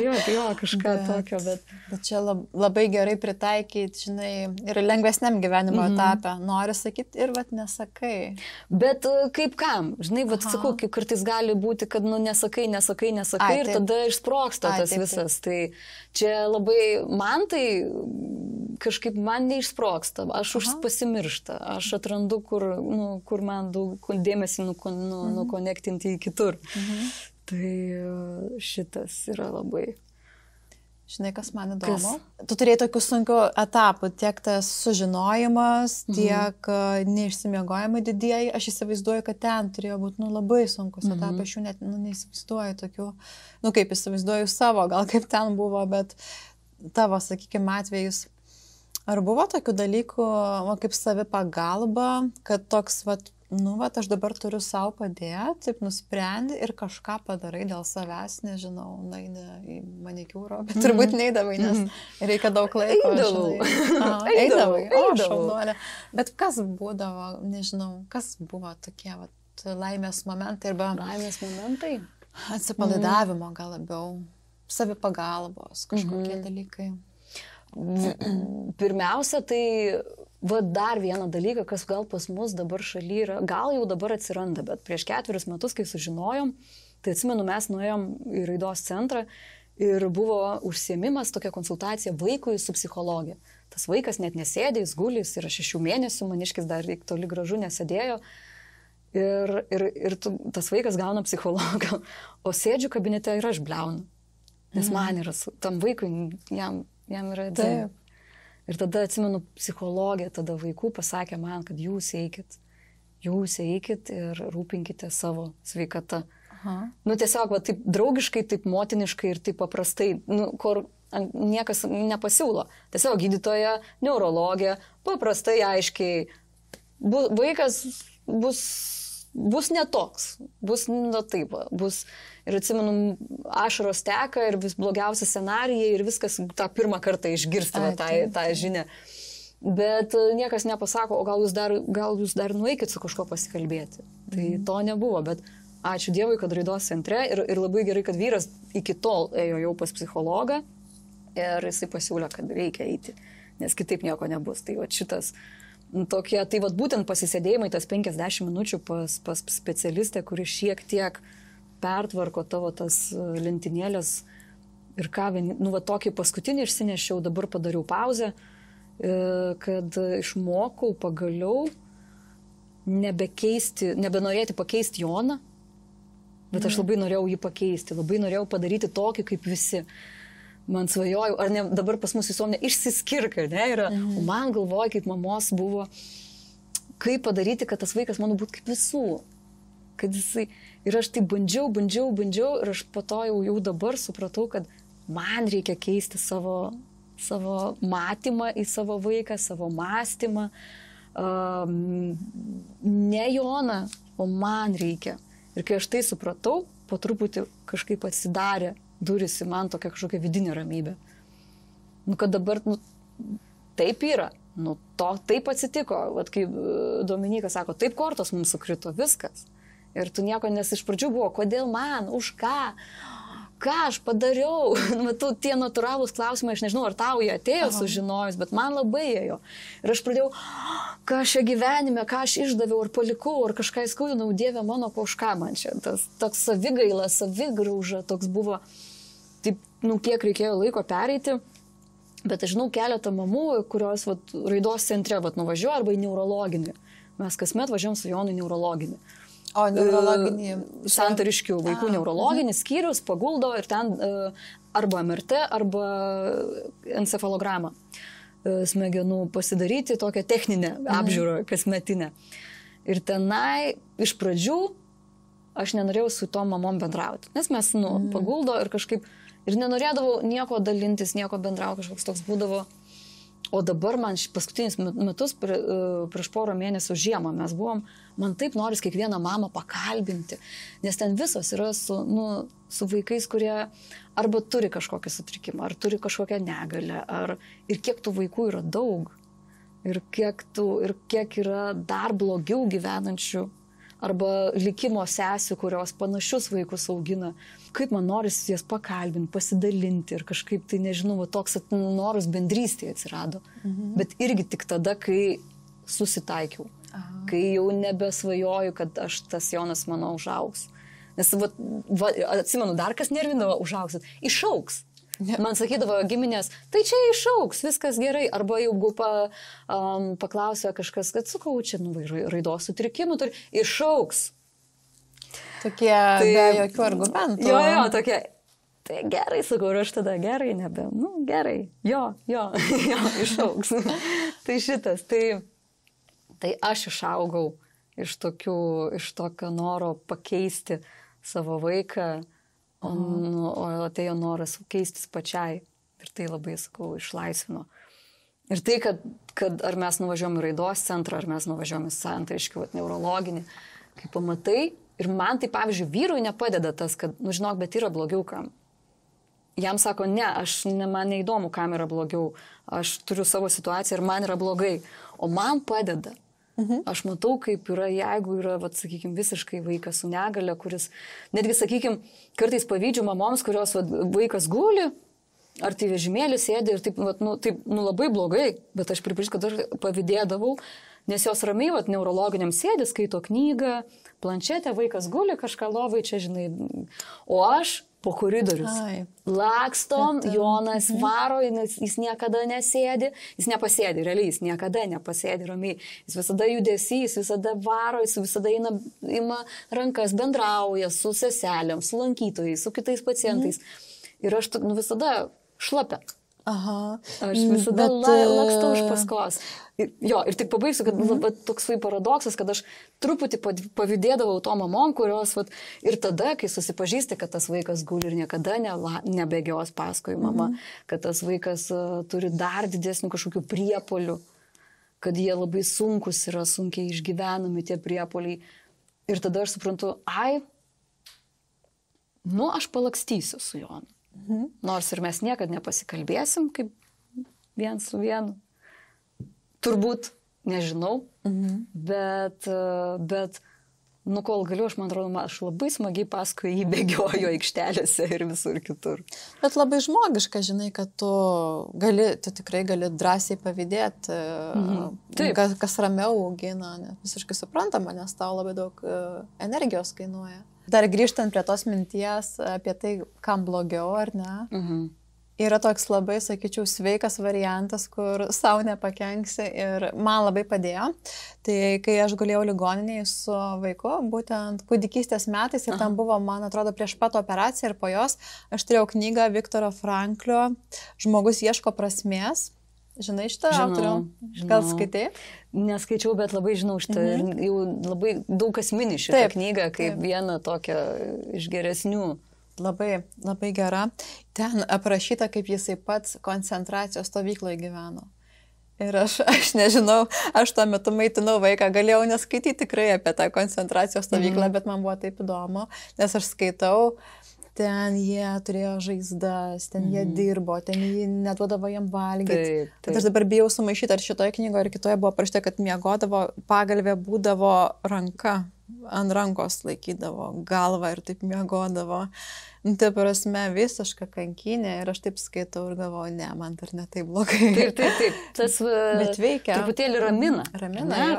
kažką tokio, bet
čia labai gerai pritaikyti, žinai, ir lengvesniam gyvenimo etapę. Nori sakyti ir nesakai.
Bet kaip kam? Žinai, sakau, kaip kartais gali būti, kad nesakai ir tada išsprogsta tas visas. Tai čia labai, man tai kažkaip man neišsprogsta. Aš pasimiršta. Aš atrandu, kur man daug dėmesį nukonektinti į kitur. Tai šitas yra labai.
Žinai, kas man įdomu? Tu turėjai tokių sunkių etapų, tiek tas sužinojimas, tiek neišsimiegojimai didieji. Aš įsivaizduoju, kad ten turėjo būti labai sunkus etapai. Aš jų net neįsivaizduoju tokių, kaip įsivaizduoju savo, gal kaip ten buvo, bet tavo, sakykime, atvejus. Ar buvo tokių dalykų, kaip savipagalba, kad toks, aš dabar turiu savo padėti, taip nusprendi ir kažką padarai dėl savęs, nežinau, eini į manikiūro, bet turbūt neidavai, nes reikia daug laiko. Eidavai. Bet kas būdavo, nežinau, kas buvo tokie laimės momentai arba...
Laimės momentai?
Atsipalaidavimo gal labiau. savipagalbos kažkokie dalykai?
Pirmiausia, tai dar vieną dalyką, kas gal pas mus dabar šaly yra, gal jau dabar atsiranda, bet prieš 4 metus, kai sužinojom, tai atsimenu, mes nuėjom į raidos centrą ir buvo užsiėmimas, tokia konsultacija vaikui su psichologė. Tas vaikas net nesėdė, jis guli, jis yra 6 mėnesių, maniškis dar toli gražu nesėdėjo. Ir tas vaikas gauna psichologą, o sėdžiu kabinete ir aš bliaunu. Nes man yra, tam vaikui, jam yra dzin. Ir tada atsimenu, psichologė tada vaikų pasakė man, kad jūs eikit ir rūpinkite savo sveikatą. Nu tiesiog va, taip draugiškai, taip motiniškai ir taip paprastai, kur niekas nepasiūlo. Tiesiog gydytoja, neurologė, paprastai, aiškiai, vaikas bus netoks, bus taip, bus. Ir atsimenu, ašaros teka ir vis blogiausi scenarijai ir viskas tą pirmą kartą išgirstame tą žinią. Bet niekas nepasako, o gal jūs dar nueikit su kažko pasikalbėti. Tai to nebuvo, bet ačiū Dievui, kad raidos centre ir labai gerai, kad vyras iki tol ėjo jau pas psichologą ir jisai pasiūlė, kad reikia eiti, nes kitaip nieko nebus. Tai va šitas tokie, tai va būtent pasisėdėjimai, tas 50 minučių pas specialistę, kuri šiek tiek pertvarko tavo tas lentynėlės ir ką, va tokį paskutinį išsinešiau, dabar padariau pauzę, kad išmokau pagaliau nebenorėti pakeisti Joną, bet aš labai norėjau jį pakeisti, labai norėjau padaryti tokį kaip visi. Man svajojau, ar ne, dabar pas mus visuomenė išsiskirka, ne, yra, o man galvoja, kaip mamos buvo, kaip padaryti, kad tas vaikas mano būtų kaip visų. Kad jisai, ir aš tai bandžiau ir aš po to jau dabar supratau, kad man reikia keisti savo matymą į savo vaiką, savo mąstymą. Ne Joną, o man reikia. Ir kai aš tai supratau, po truputį kažkaip atsidarė duris į man tokia kažkokia vidinė ramybė. Kad dabar, taip yra. Taip atsitiko. Vat kaip Dominykas sako, taip kortos mums sukrito, viskas. Ir tu nieko, nes iš pradžių buvo, kodėl man, už ką aš padariau. Tie natūralūs klausimai, aš nežinau, ar tau jie atėjo sužinojus, bet man labai ėjo. Ir aš pradėjau, ką aš gyvenime, ką aš išdaviau, ar palikau, ar kažką įskaudinau, Dieve mano, už ką man čia. Tas toks savigaila, savigrauža toks buvo. Taip, kiek reikėjo laiko pereiti. Bet aš žinau keletą mamų, kurios raidos centre nuvažiuoja arba į neurologinį. Mes kasmet važiuojam su Jonu į neurologinį.
O neurologinį?
Santariškių vaikų neurologinis skyrius paguldo ir ten arba MRT, arba encefalogramą smegenų pasidaryti, tokią techninę apžiūrą kasmetinę. Ir tenai iš pradžių aš nenorėjau su tom mamom bendrauti, nes mes paguldo ir kažkaip ir nenorėdavau nieko dalintis, nieko bendrauti, kažkoks toks būdavo. O dabar man paskutinius metus, prieš porą mėnesių žiemą mes buvom, man taip noris kiekvieną mamą pakalbinti, nes ten visos yra su vaikais, kurie arba turi kažkokį sutrikimą, ar turi kažkokią negalę, ir kiek tų vaikų yra daug, ir kiek yra dar blogiau gyvenančių, arba likimo sesių, kurios panašius vaikus augina. Kaip man noris jas pakalbinti, pasidalinti ir kažkaip tai, nežinau, toks noras bendrystėje atsirado. Bet irgi tik tada, kai susitaikiau. Kai jau nebesvajoju, kad tas Jonas mano užaugs. Nes atsimenu, dar kas nervindavo, užaugsit. Išaugs. Man sakydavo giminės, tai čia išaugs, viskas gerai. Arba jau paklausė kažkas, kad sakau, čia raidos sutrikimų turi, išaugs.
Tokie be jokių argumentų.
Jo, tokie. Tai gerai, sakau, ir aš tada gerai, gerai. Jo, išaugs. Tai šitas, tai aš išaugau iš tokio noro pakeisti savo vaiką, o atėjo noras keistis pačiai. Ir tai labai, sakau, išlaisvino. Ir tai, kad ar mes nuvažiuojam į raidos centrą, ar mes nuvažiuojam į santariškių neurologinį, kai pamatai, ir man tai, pavyzdžiui, vyrui nepadeda tas, kad, žinok, bet yra blogiau kam. Jam sako, man neįdomu, kam yra blogiau. Aš turiu savo situaciją ir man yra blogai. O man padeda, Aš matau, kaip yra, jeigu yra, vat, sakykime, visiškai vaikas su negale, kuris, netgi, sakykime, kartais pavydžiu mamoms, kurios vat, vaikas guli, ar tai vežimėlį sėdi ir taip, vat, labai blogai, bet aš pripažįstu, kad aš pavydėdavau, nes jos ramiai, vat, neurologiniam sėdi, skaito knygą, planšetę, vaikas guli kažką lovai, čia, žinai, o aš po koridorius. Lakstom, Jonas varo, jis niekada nesėdi, jis nepasėdi, realiai jis niekada nepasėdi ramiai, jis visada judesi, jis visada varo, jis visada ima rankas, bendrauja su seselėm, su lankytojais, su kitais pacientais. Ir aš visada šlapia. Aš visada lakstau iš paskos. Ir tik pabaigsiu, kad toks paradoksas, kad aš truputį pavydėdavau to mamom, kurios ir tada, kai susipažįsti, kad tas vaikas guli ir niekada nebėgios paskui mama, kad tas vaikas turi dar didesnių kažkokių priepolių, kad jie labai sunkus yra, sunkiai išgyvenami tie priepoliai. Ir tada aš suprantu, aš palakstysiu su Jonu. Nors ir mes niekad nepasikalbėsim kaip vien su vienu. Turbūt, nežinau, bet kol galiu, aš man atrodo, aš labai smagiai paskui jį bėgioju aikštelėse ir visur kitur.
Bet labai žmogiška, žinai, kad tu tikrai gali drąsiai pavydėti, kas ramiau augina, visiškai suprantama, nes tau labai daug energijos kainuoja. Dar grįžtant prie tos minties apie tai, kam blogiau ar ne, yra toks labai, sakyčiau, sveikas variantas, kur savo nepakenksi ir man labai padėjo. Tai kai aš gulėjau ligoninėje su vaiku, būtent kūdikystės metais, ir tam buvo, man atrodo, prieš pat operaciją ir po jos, aš turėjau knygą Viktoro Franklio Žmogus ieško prasmės. Žinai šitą autorių? Gal skaitai?
Neskaičiau, bet labai žinau šitą. Jau labai daug kas mini šitą knygą kaip vieną tokią iš geresnių.
Labai, labai gera. Ten aprašyta, kaip jisai pats koncentracijos stovykloje gyveno. Ir aš nežinau, aš tuo metu maitinau vaiką, galėjau neskaityti tikrai apie tą koncentracijos stovyklą, bet man buvo taip įdomu, nes aš skaitau, ten jie turėjo žaizdas, ten jie dirbo, ten jie neduodavo jam valgyti. Bet aš dabar bijau sumaišyti, ar šitoje knygoje, ar kitoje buvo parašyta, kad miegodavo, pagalvė būdavo ranka, ant rankos laikydavo galvą ir taip miegodavo. Tai prasme visiška kankinė ir aš taip skaitau ir galvoju, ne, man dar ne taip blogai.
Taip. Tas truputėlį ramina.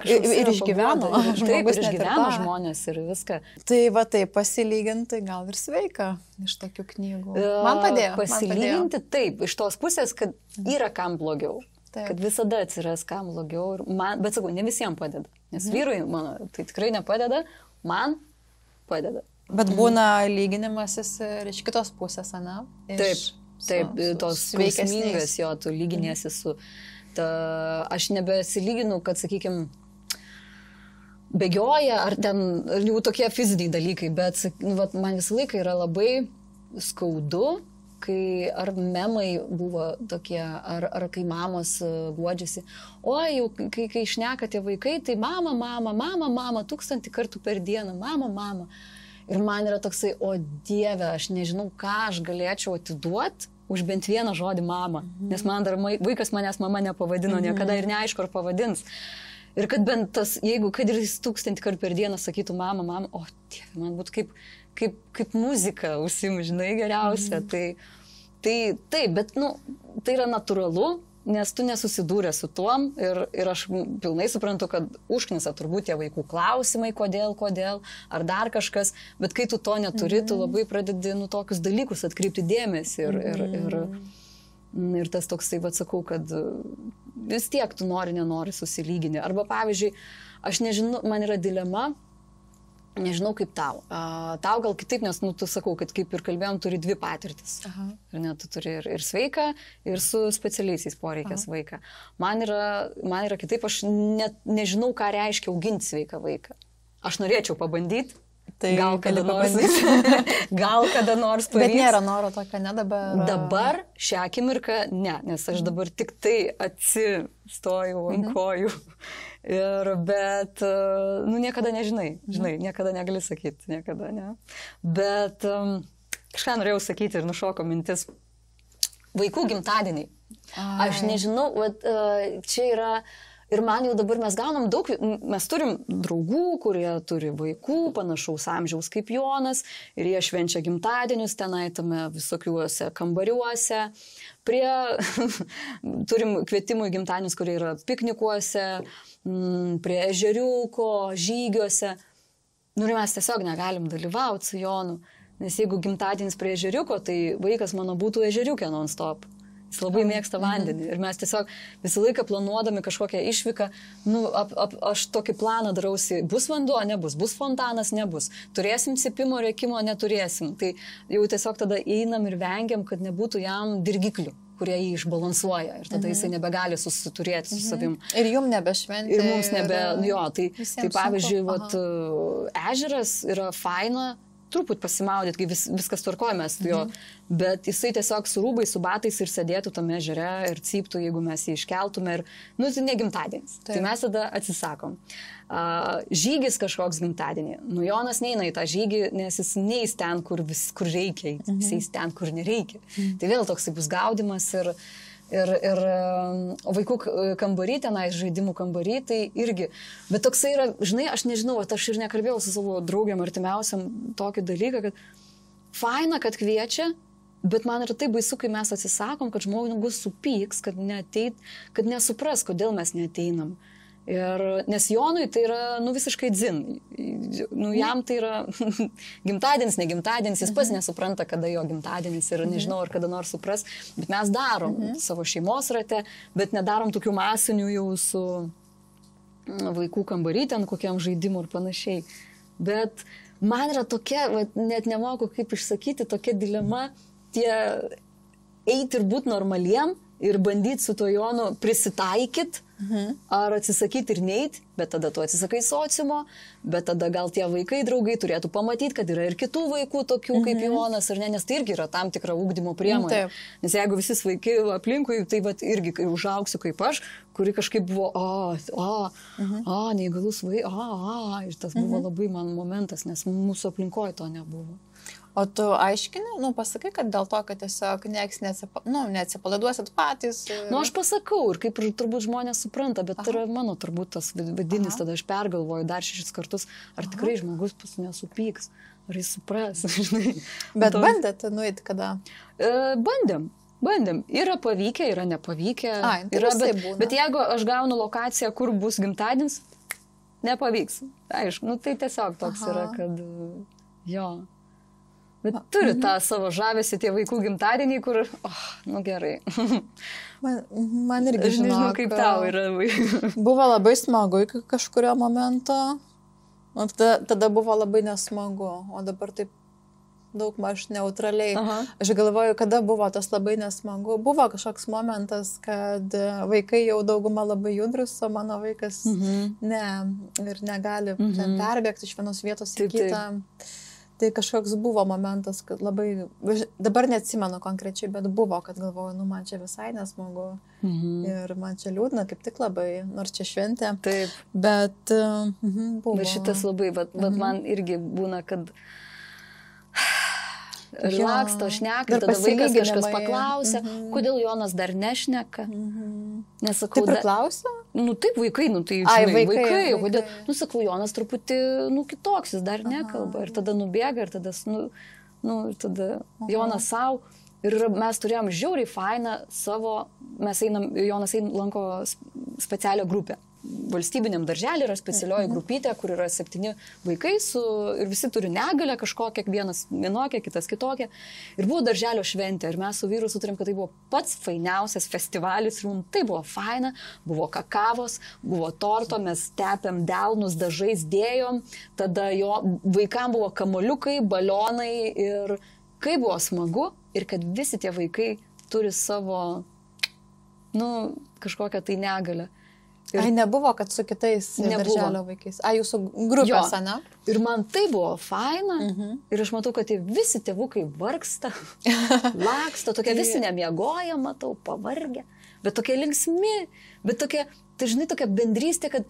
Ir išgyveno.
Taip, ir išgyveno žmonės ir viską.
Tai pasilyginti gal ir sveika iš tokių knygų. Man padėjo.
Pasilyginti taip, iš tos pusės, kad yra kam blogiau. Taip. Kad visada atsiras kam blogiau. Bet sakau, ne visiems padeda. Nes vyrui mano tai tikrai nepadeda, man padeda.
Bet būna lyginimasis ir iš kitos pusės, ne?
Taip, tos skausmingas jo, tu lyginiesi su... Aš nebesilyginu, kad, sakykime, bėgioja, ar ten jau tokie fiziniai dalykai, bet man visą laiką yra labai skaudu, kai ar memai buvo tokie, ar kai mamos guodžiasi. Jau kai šneka tie vaikai, tai mama, 1000 kartų per dieną, mama. Ir man yra toksai, o Dieve, aš nežinau, ką aš galėčiau atiduoti už bent vieną žodį mama. Nes man dar vaikas manęs mama nepavadino niekada ir neaišku, ar pavadins. Ir kad bent tas, jeigu kad ir 1000 kartų per dieną sakytų mama, o Dieve, man būtų kaip muzika žinai, geriausia. Tai, bet, tai yra natūralu, nes tu nesusidūrė su tuom ir aš pilnai suprantu, kad užknisa turbūt tie vaikų klausimai, kodėl, ar dar kažkas, bet kai tu to neturi, tu labai pradedi tokius dalykus atkreipti dėmesį ir tas toksai, sakau, kad vis tiek tu nenori susilyginti. Arba pavyzdžiui, aš nežinau, man yra dilema, nežinau kaip tau. Tau gal kitaip, nes, tu sakau, kad kaip ir kalbėjom, turi 2 patirtis. Ir tu turi ir sveiką, ir su specialiaisiais poreikės vaiką. Man yra kitaip, aš net nežinau, ką reiškia auginti sveiką vaiką. Aš norėčiau pabandyti.
Tai gal kada
nors pavyks.
Bet nėra noro tokio, ne dabar?
Dabar, šią akimirką, ne, nes aš dabar tik tai atsistojau ant kojų. Bet, niekada nežinai, niekada negali sakyti, niekada, ne. Bet kažką norėjau sakyti ir nušoko mintis. Vaikų gimtadieniai. Aš nežinau, čia yra Ir man jau dabar mes gaunam daug, mes turim draugų, kurie turi vaikų, panašaus amžiaus kaip Jonas, ir jie švenčia gimtadienius tenai tame visokiuose kambariuose. Turim kvietimų į gimtadienius, kurie yra piknikuose, prie ežeriuko, žygiuose. Ir mes tiesiog negalim dalyvauti su Jonu, nes jeigu gimtadienis prie ežeriuko, tai vaikas mano būtų ežeriukė non-stop. Jis labai mėgsta vandenį ir mes tiesiog visą laiką planuodami kažkokią išvyką, aš tokį planą darausi, bus vanduo, nebus, bus fontanas, nebus, turėsim cypimo, rėkimo, neturėsim. Tai jau tiesiog tada einam ir vengiam, kad nebūtų jam dirgiklių, kurie jį išbalansuoja ir tada jisai nebegali susiturėti su savim.
Ir jum nebešventi.
Ir mums tai pavyzdžiui, ežeras yra faina, truput pasimaudėt, kai viskas tvarkojamės jo, bet jisai tiesiog su rūbais, su batais ir sėdėtų tame ežere ir cyptų, jeigu mes jį iškeltume ir, tai ne gimtadienis. Tai mes tada atsisakom. Žygis kažkoks gimtadienį. Jonas neina į tą žygį, nes jis neis ten, kur reikia, jis eis ten, kur nereikia. Tai vėl toksai bus gaudimas ir vaikų kambarį, tenai žaidimų kambarį, tai irgi. Bet toksai yra, žinai, aš nežinau, aš ir nekalbėjau su savo draugiam artimiausiam tokį dalyką, kad faina, kad kviečia, bet man yra taip baisu, kai mes atsisakom, kad žmogus supyks, kad nesupras, kodėl mes neateinam. Nes Jonui tai yra, visiškai dzin. Jam tai yra gimtadienis, ne gimtadienis, jis pats nesupranta, kada jo gimtadienis ir nežinau, ar kada nors supras, bet mes darom savo šeimos rate, bet nedarom tokių masinių jau su vaikų kambarį, ten kokiam žaidimu ir panašiai. Bet man yra tokia, net nemoku kaip išsakyti, tokia dilema, eiti ir būti normaliem ir bandyti su to Jonu prisitaikyti, ar atsisakyti ir neit, bet tada tu atsisakai sociumo, bet tada gal tie vaikai, draugai turėtų pamatyti, kad yra ir kitų vaikų tokių kaip Jonas, ar ne, nes tai irgi yra tam tikra ugdymo priemonė. Nes jeigu visi vaikai aplinkui, tai irgi kai užaugsiu kaip aš, kuri kažkaip buvo, neįgalus vaikai, ir tas buvo labai man momentas, nes mūsų aplinkoje to nebuvo.
O tu aiškini, pasakai, kad dėl to, kad tiesiog nieks neatsipalaiduosit patys.
Aš pasakau ir kaip ir turbūt žmonės supranta, bet yra mano turbūt tas vidinis, tada aš pergalvoju dar 6 kartus, ar tikrai žmogus pas nesupyks, ar jis supras.
Bet bandėte nueiti kada?
Bandėm. Yra pavykę, yra nepavykę. Bet jeigu aš gaunu lokaciją, kur bus gimtadienis, nepavyks. Aišku, tai tiesiog toks yra, kad jo. Bet turi tą savo žavesį tie vaikų gimtadieniai, kur, gerai.
Man irgi
nežinau, kaip tau yra.
Buvo labai smagu iki kažkurio momento, tada buvo labai nesmagu, o dabar taip daug maž neutraliai. Aš galvoju, kada buvo tas labai nesmagu. Buvo kažkoks momentas, kad vaikai jau dauguma labai judrus, o mano vaikas ne, ir negali perbėgti iš vienos vietos į kitą. Tai kažkoks buvo momentas, kad labai, dabar neatsimenu konkrečiai, bet buvo, kad galvoju, man čia visai nesmagu ir man čia liūdna, kaip tik labai, nors čia šventė.
Taip.
Bet buvo.
Bet šitas labai, bet man irgi būna, kad laksto, šneka, tada vaikas kažkas paklausia, kodėl Jonas dar nešneka. Nesakau,
taip klausia?
Taip, vaikai, tai žinai, vaikai. Kodėl? Sakau, Jonas truputį, kitoks, jis dar nekalba. Ir tada nubėga, ir tada, tada Jonas savo. Ir mes turėjom žiauriai fainą savo, Jonas lanko specialią grupę. Valstybiniam darželį yra specialioji grupytė, kur yra 7 vaikai ir visi turi negalę kažkokią, vienas vienokią, kitas kitokią. Ir buvo darželio šventė ir mes su vyru sutarėm, kad tai buvo pats fainiausias festivalis ir tai buvo faina, buvo kakavos, buvo torto, mes tepėm delnus, dažais dėjom, tada vaikam buvo kamoliukai, balionai ir kaip buvo smagu ir kad visi tie vaikai turi savo, kažkokią tai negalę.
Nebuvo, kad su kitais darželio vaikais. Jūsų grupės, ne?
Ir man tai buvo faina. Ir aš matau, kad visi tėvukai vargsta, laksta, tokie visi nemiegoja, matau, pavargę. Bet tokie linksmi, bet tokia, tai žinai, tokia bendrystė, kad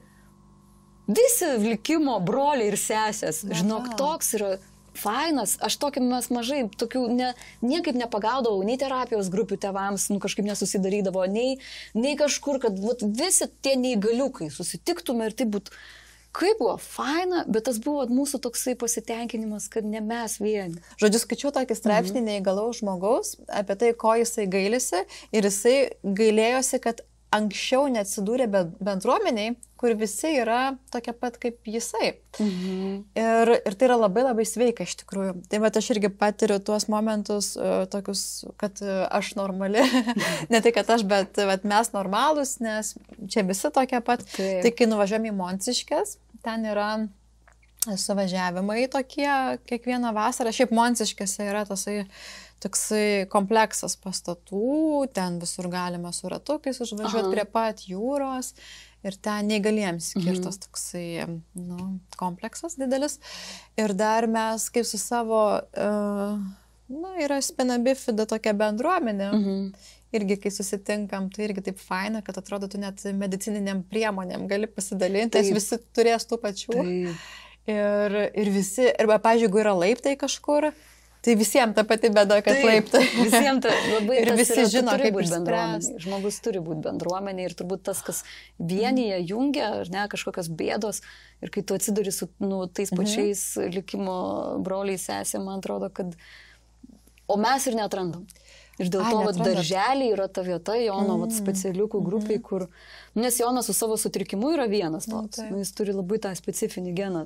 visi likimo broliai ir sesės, žinok, toks yra fainas, aš tokį mes mažai, tokių niekaip nepagaudavau, nei terapijos grupių tėvams, kažkaip nesusidarydavo, nei kažkur, kad visi tie neįgaliukai susitiktume ir tai būtų, kaip buvo faina, bet tas buvo mūsų toksai pasitenkinimas, kad ne mes vieni.
Žodžiu, skaičiau tokį straipsnį neįgalaus žmogaus apie tai, ko jisai gailisi ir jisai gailėjosi, kad anksčiau neatsidūrė bendruomeniai, kur visi yra tokie pat kaip jisai. Ir tai yra labai labai sveika iš tikrųjų. Tai va, aš irgi patiriu tuos momentus tokius, kad aš normali, ne tai, kad aš, bet mes normalūs, nes čia visi tokie pat. Tai kai nuvažiuojame į Monciškes, ten yra suvažiavimai tokie kiekvieną vasarą. Šiaip Monciškėse yra toksai kompleksas pastatų, ten visur galima su ratukais užvažiuoti prie pat jūros ir ten neįgaliems skirtas toksai kompleksas didelis. Ir dar mes kaip su savo, yra Spina Bifida tokia bendruomenė. Irgi, kai susitinkam, tai irgi taip faina, kad atrodo, tu net medicininiam priemonėm gali pasidalinti, nes visi turės tų pačių. Ir visi, arba, pavyzdžiui, jeigu yra laiptai kažkur, tai visiems ta pati bėda, kad laiptai.
Visiems labai
ir visi žino, kaip
bendruomenė. Žmogus turi būti bendruomenė ir turbūt tas, kas vienyje jungia, ar ne, kažkokios bėdos. Ir kai tu atsiduri su tais pačiais likimo broliais sesėm, man atrodo, kad... O mes ir neatrandam. Ir dėl to darželiai yra ta vieta, Jono specialiukų grupiai, kur... Nes Jonas su savo sutrikimu yra vienas toks. Jis turi labai tą specifinį geną.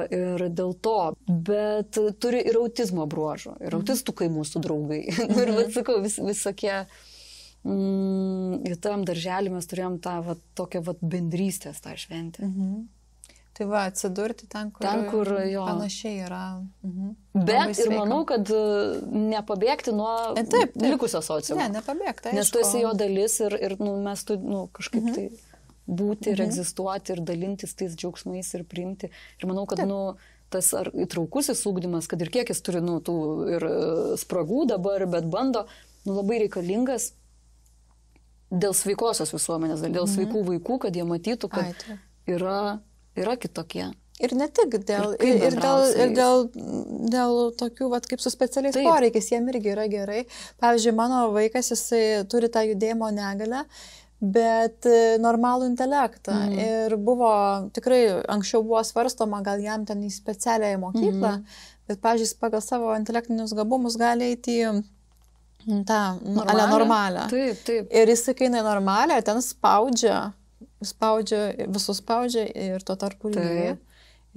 Ir dėl to. Bet turi ir autizmo bruožų. Ir autistukai mūsų draugai. Ir sakau, visokie... Ir tam darželį mes turėjom tą tokią bendrystės tą šventę.
Tai va, atsidurti ten, kur jo panašiai yra.
Bet ir manau, kad nepabėgti nuo likusio sociumo.
Ne, nepabėgti.
Nes tu esi jo dalis ir mes kažkaip tai būti ir egzistuoti ir dalintis tais džiaugsmais ir priimti. Ir manau, kad tas įtraukusis ugdymas, kad ir kiek jis turi tų ir spragų dabar, bet bando, labai reikalingas dėl sveikosios visuomenės, dėl sveikų vaikų, kad jie matytų, kad yra kitokie.
Ir ne tik dėl tokių, kaip su specialiais poreikiais, jiem irgi yra gerai. Pavyzdžiui, mano vaikas, jisai turi tą judėjimo negalią, bet normalų intelektą. Ir tikrai anksčiau buvo svarstoma, gal jam ten į specialiąją mokyklą, bet, pavyzdžiui, pagal savo intelektinius gabumus gali eiti į tą normalią.
Taip.
Ir jisai, kai jinai normalią, ten visus spaudžia ir tuo tarpu lygiai.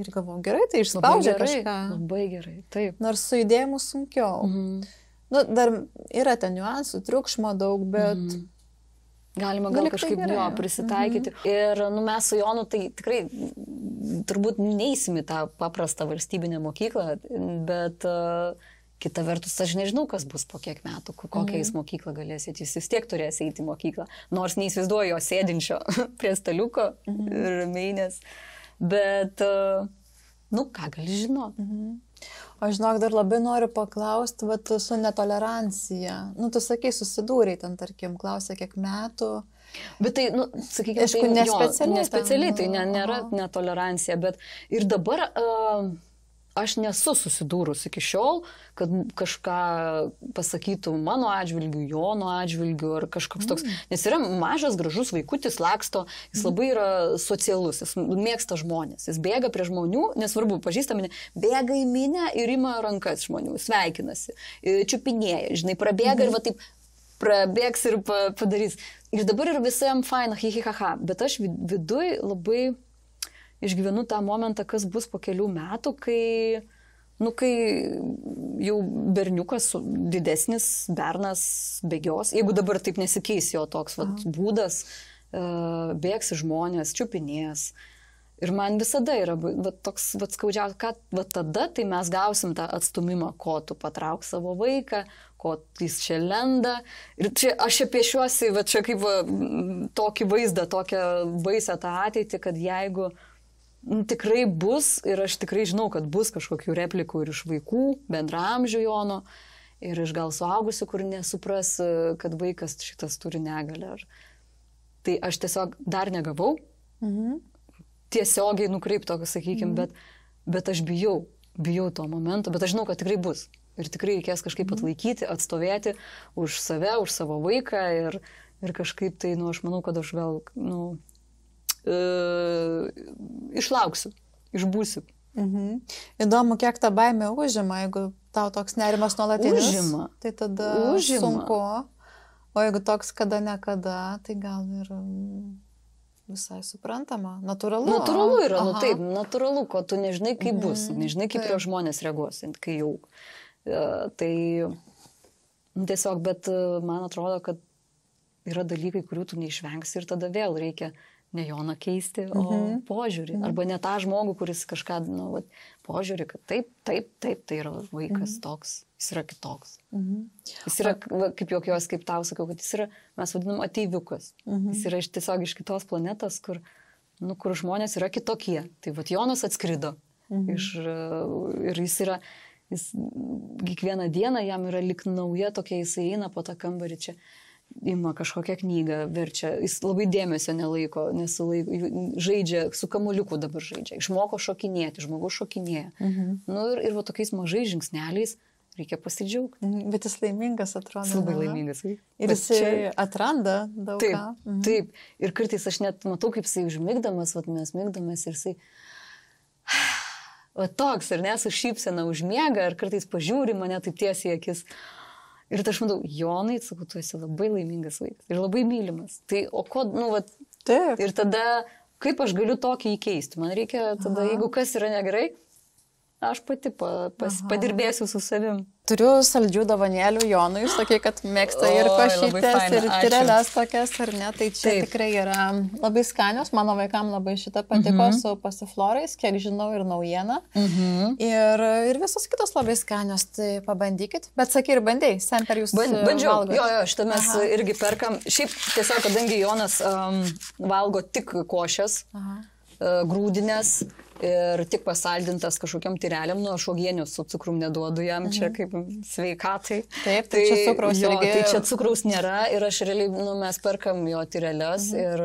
Ir galvom, gerai, tai išspaudžia kažką.
Labai gerai, taip.
Nors su judėjimu sunkiau. Dar yra ten niuansų, triukšmo daug, bet...
Galima gal kažkaip prisitaikyti. Ir mes su Jonu tai tikrai turbūt neįsim į tą paprastą valstybinę mokyklą, bet... Kita vertus, aš nežinau, kas bus po kiek metų, kokią jis mokyklą galės eiti. Jis vis tiek turės eiti į mokyklą. Nors neįsivaizduoju jo sėdinčio prie staliuko ir mainės. Bet, ką gali žinoti?
O žinok, dar labai noriu paklausti, su netolerancija. Tu sakai, susidūrei ten, tarkim, klausė kiek metų.
Bet tai, sakykime,
aišku,
nespecialiai, tai nėra netolerancija. Bet ir dabar... Aš nesu susidūrus iki šiol, kad kažką pasakytų mano atžvilgiu, Jono atžvilgiu ar kažkoks toks. Nes yra mažas, gražus vaikutis, laksto, jis labai yra socialus, jis mėgsta žmonės, jis bėga prie žmonių, nesvarbu, pažįstami, bėga į minę ir ima rankas žmonių, sveikinasi, čiupinėja, žinai, prabėga ir taip prabėgs ir padarys. Ir dabar yra visam faina, hi-hi-ha-ha, bet aš viduj labai... Išgyvenu tą momentą, kas bus po kelių metų, kai jau berniukas, didesnis bernas bėgios, jeigu dabar taip nesikeis jo toks būdas, bėgs žmonės, čiupinės. Ir man visada yra toks skaudžiausia, kad tada tai mes gausim tą atstumimą, ko tu patrauk savo vaiką, ko jis čia lenda. Ir čia aš piešiuosi, čia kaip tokį vaizdą, tokią baisę tą ateitį, kad jeigu tikrai bus, ir aš tikrai žinau, kad bus kažkokių replikų ir iš vaikų, bendraamžių Jono, ir iš gal suaugusių, kur nesupras, kad vaikas šitas turi negalę. Tai aš tiesiog dar negavau, tiesiogiai nukreipto, sakykime, bet aš bijau. bijau to momento, bet aš žinau, kad tikrai bus. Ir tikrai reikės kažkaip atlaikyti, atstovėti už save, už savo vaiką ir kažkaip tai, aš manau, kad aš gal, išlauksiu, išbūsiu.
Įdomu, kiek ta baimė užima, jeigu tau toks nerimas nuolatinis.
Užima.
Tai tada sunku. O jeigu toks kada nekada, tai gal ir visai suprantama. Natūralu.
Natūralu yra, taip, natūralu, ko tu nežinai, kaip bus, nežinai, kaip prie žmonės reaguos, kai jau. Tai tiesiog, bet man atrodo, kad yra dalykai, kurių tu neišvengsi ir tada vėl reikia ne Joną keisti, o požiūrį. Arba ne tą žmogų, kuris kažką, požiūrį, kad taip, tai yra vaikas toks, jis yra kitoks. Jis yra, kaip jokios, kaip tau sakiau, kad jis yra, mes vadinam, ateiviukas. Jis yra tiesiog iš kitos planetos, kur žmonės yra kitokie. Tai Jonas atskrido. Ir jis yra, kiekvieną dieną jam yra lik nauja tokia, jis eina po tą kambarį čia. Ima kažkokią knygą, verčia, jis labai dėmesio nelaiko, žaidžia, su kamuoliuku dabar žaidžia, išmoko šokinėti, žmogus šokinėja. Ir tokiais mažais žingsneliais reikia pasidžiaugti.
Bet jis laimingas atrodo.
Jis labai laimingas.
Ir jis atranda daug ką.
Taip, ir kartais aš net matau, kaip jisai užmigdamas, mes migdamas ir jisai toks, ir nesu šypsena užmiega, ir kartais pažiūri mane taip tiesiai akis. Ir aš matau, Jonai, sakau, tu esi labai laimingas vaikas ir labai mylimas. Tai, o ko,
Taip.
Ir tada, kaip aš galiu tokį įkeisti? Man reikia tada, jeigu kas yra negerai, aš pati padirbėsiu su savim.
Turiu saldžių dovanėlių Jonui, sakai, kad mėgsta ir košytės, ir tyreles tokias, ar ne? Tai čia tikrai yra labai skanios, mano vaikam labai šitą patiko su pasiflorais, kiek žinau, ir naujiena. Ir visos kitos labai skanios, tai pabandykit. Bet sakai, ir bandai, Semper jūs
bandžiau. Jo, šitą mes irgi perkam. Šiaip tiesiog, kadangi Jonas valgo tik košės, grūdinės, ir tik pasaldintas kažkokiam tyreliam, aš uogienių su cukrum neduodu jam, čia kaip sveikatai.
Taip, tai čia cukraus irgi.
Tai čia cukraus nėra ir aš realiai, mes perkam jo tyreles ir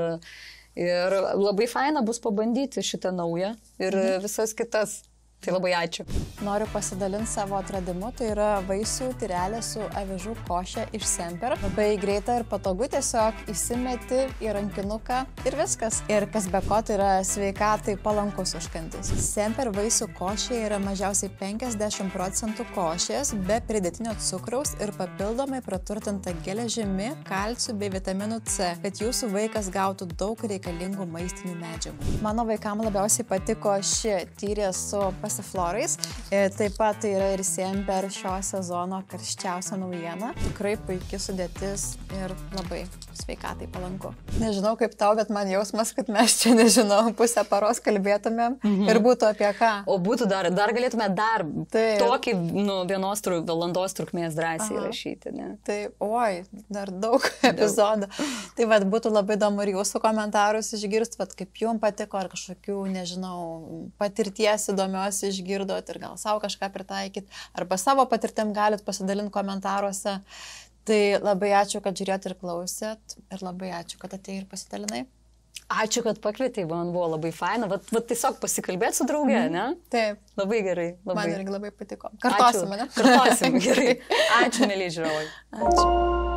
labai faina bus pabandyti šitą naują ir visas kitas. Tai labai ačiū.
Noriu pasidalinti savo atradimu, tai yra vaisių tyrelė su avižų košė iš Semper. Labai greita ir patogu, tiesiog įsimeti į rankinuką ir viskas. Ir kas be ko, tai yra sveikatai palankus užkandis. Semper vaisių košė yra mažiausiai 50% košės be pridėtinio cukraus ir papildomai praturtinta geležimi, kalciu bei vitaminu C, kad jūsų vaikas gautų daug reikalingų maistinių medžiagų. Mano vaikam labiausiai patiko ši tyrė su pasiflorais. Taip pat tai yra ir Semper šio sezono karščiausia naujiena. Tikrai puikia sudėtis ir labai sveikatai palanku. Nežinau kaip tau, bet man jausmas, kad mes čia, nežinau, pusę paros kalbėtumėm ir būtų apie ką.
O būtų dar galėtume tokį vienos valandos trukmės drąsiai rašyti, ne?
Tai, dar daug epizodų. Tai būtų labai įdomu ir jūsų komentarus išgirsti, kaip jums patiko, ar kažkokių, nežinau, patirties įdomios išgirdot ir gal savo kažką pritaikyti, arba savo patirtim galit pasidalinti komentaruose. Tai labai ačiū, kad žiūrėt ir klausėt ir labai ačiū, kad atėjai ir pasidalinai.
Ačiū, kad pakvietei, man buvo labai faina, tiesiog pasikalbėti su drauge, ne?
Taip.
Labai gerai.
Man irgi labai patiko. Kartuosim, ne?
Kartuosim, gerai. Ačiū, mėly žiūrovai.
Ačiū.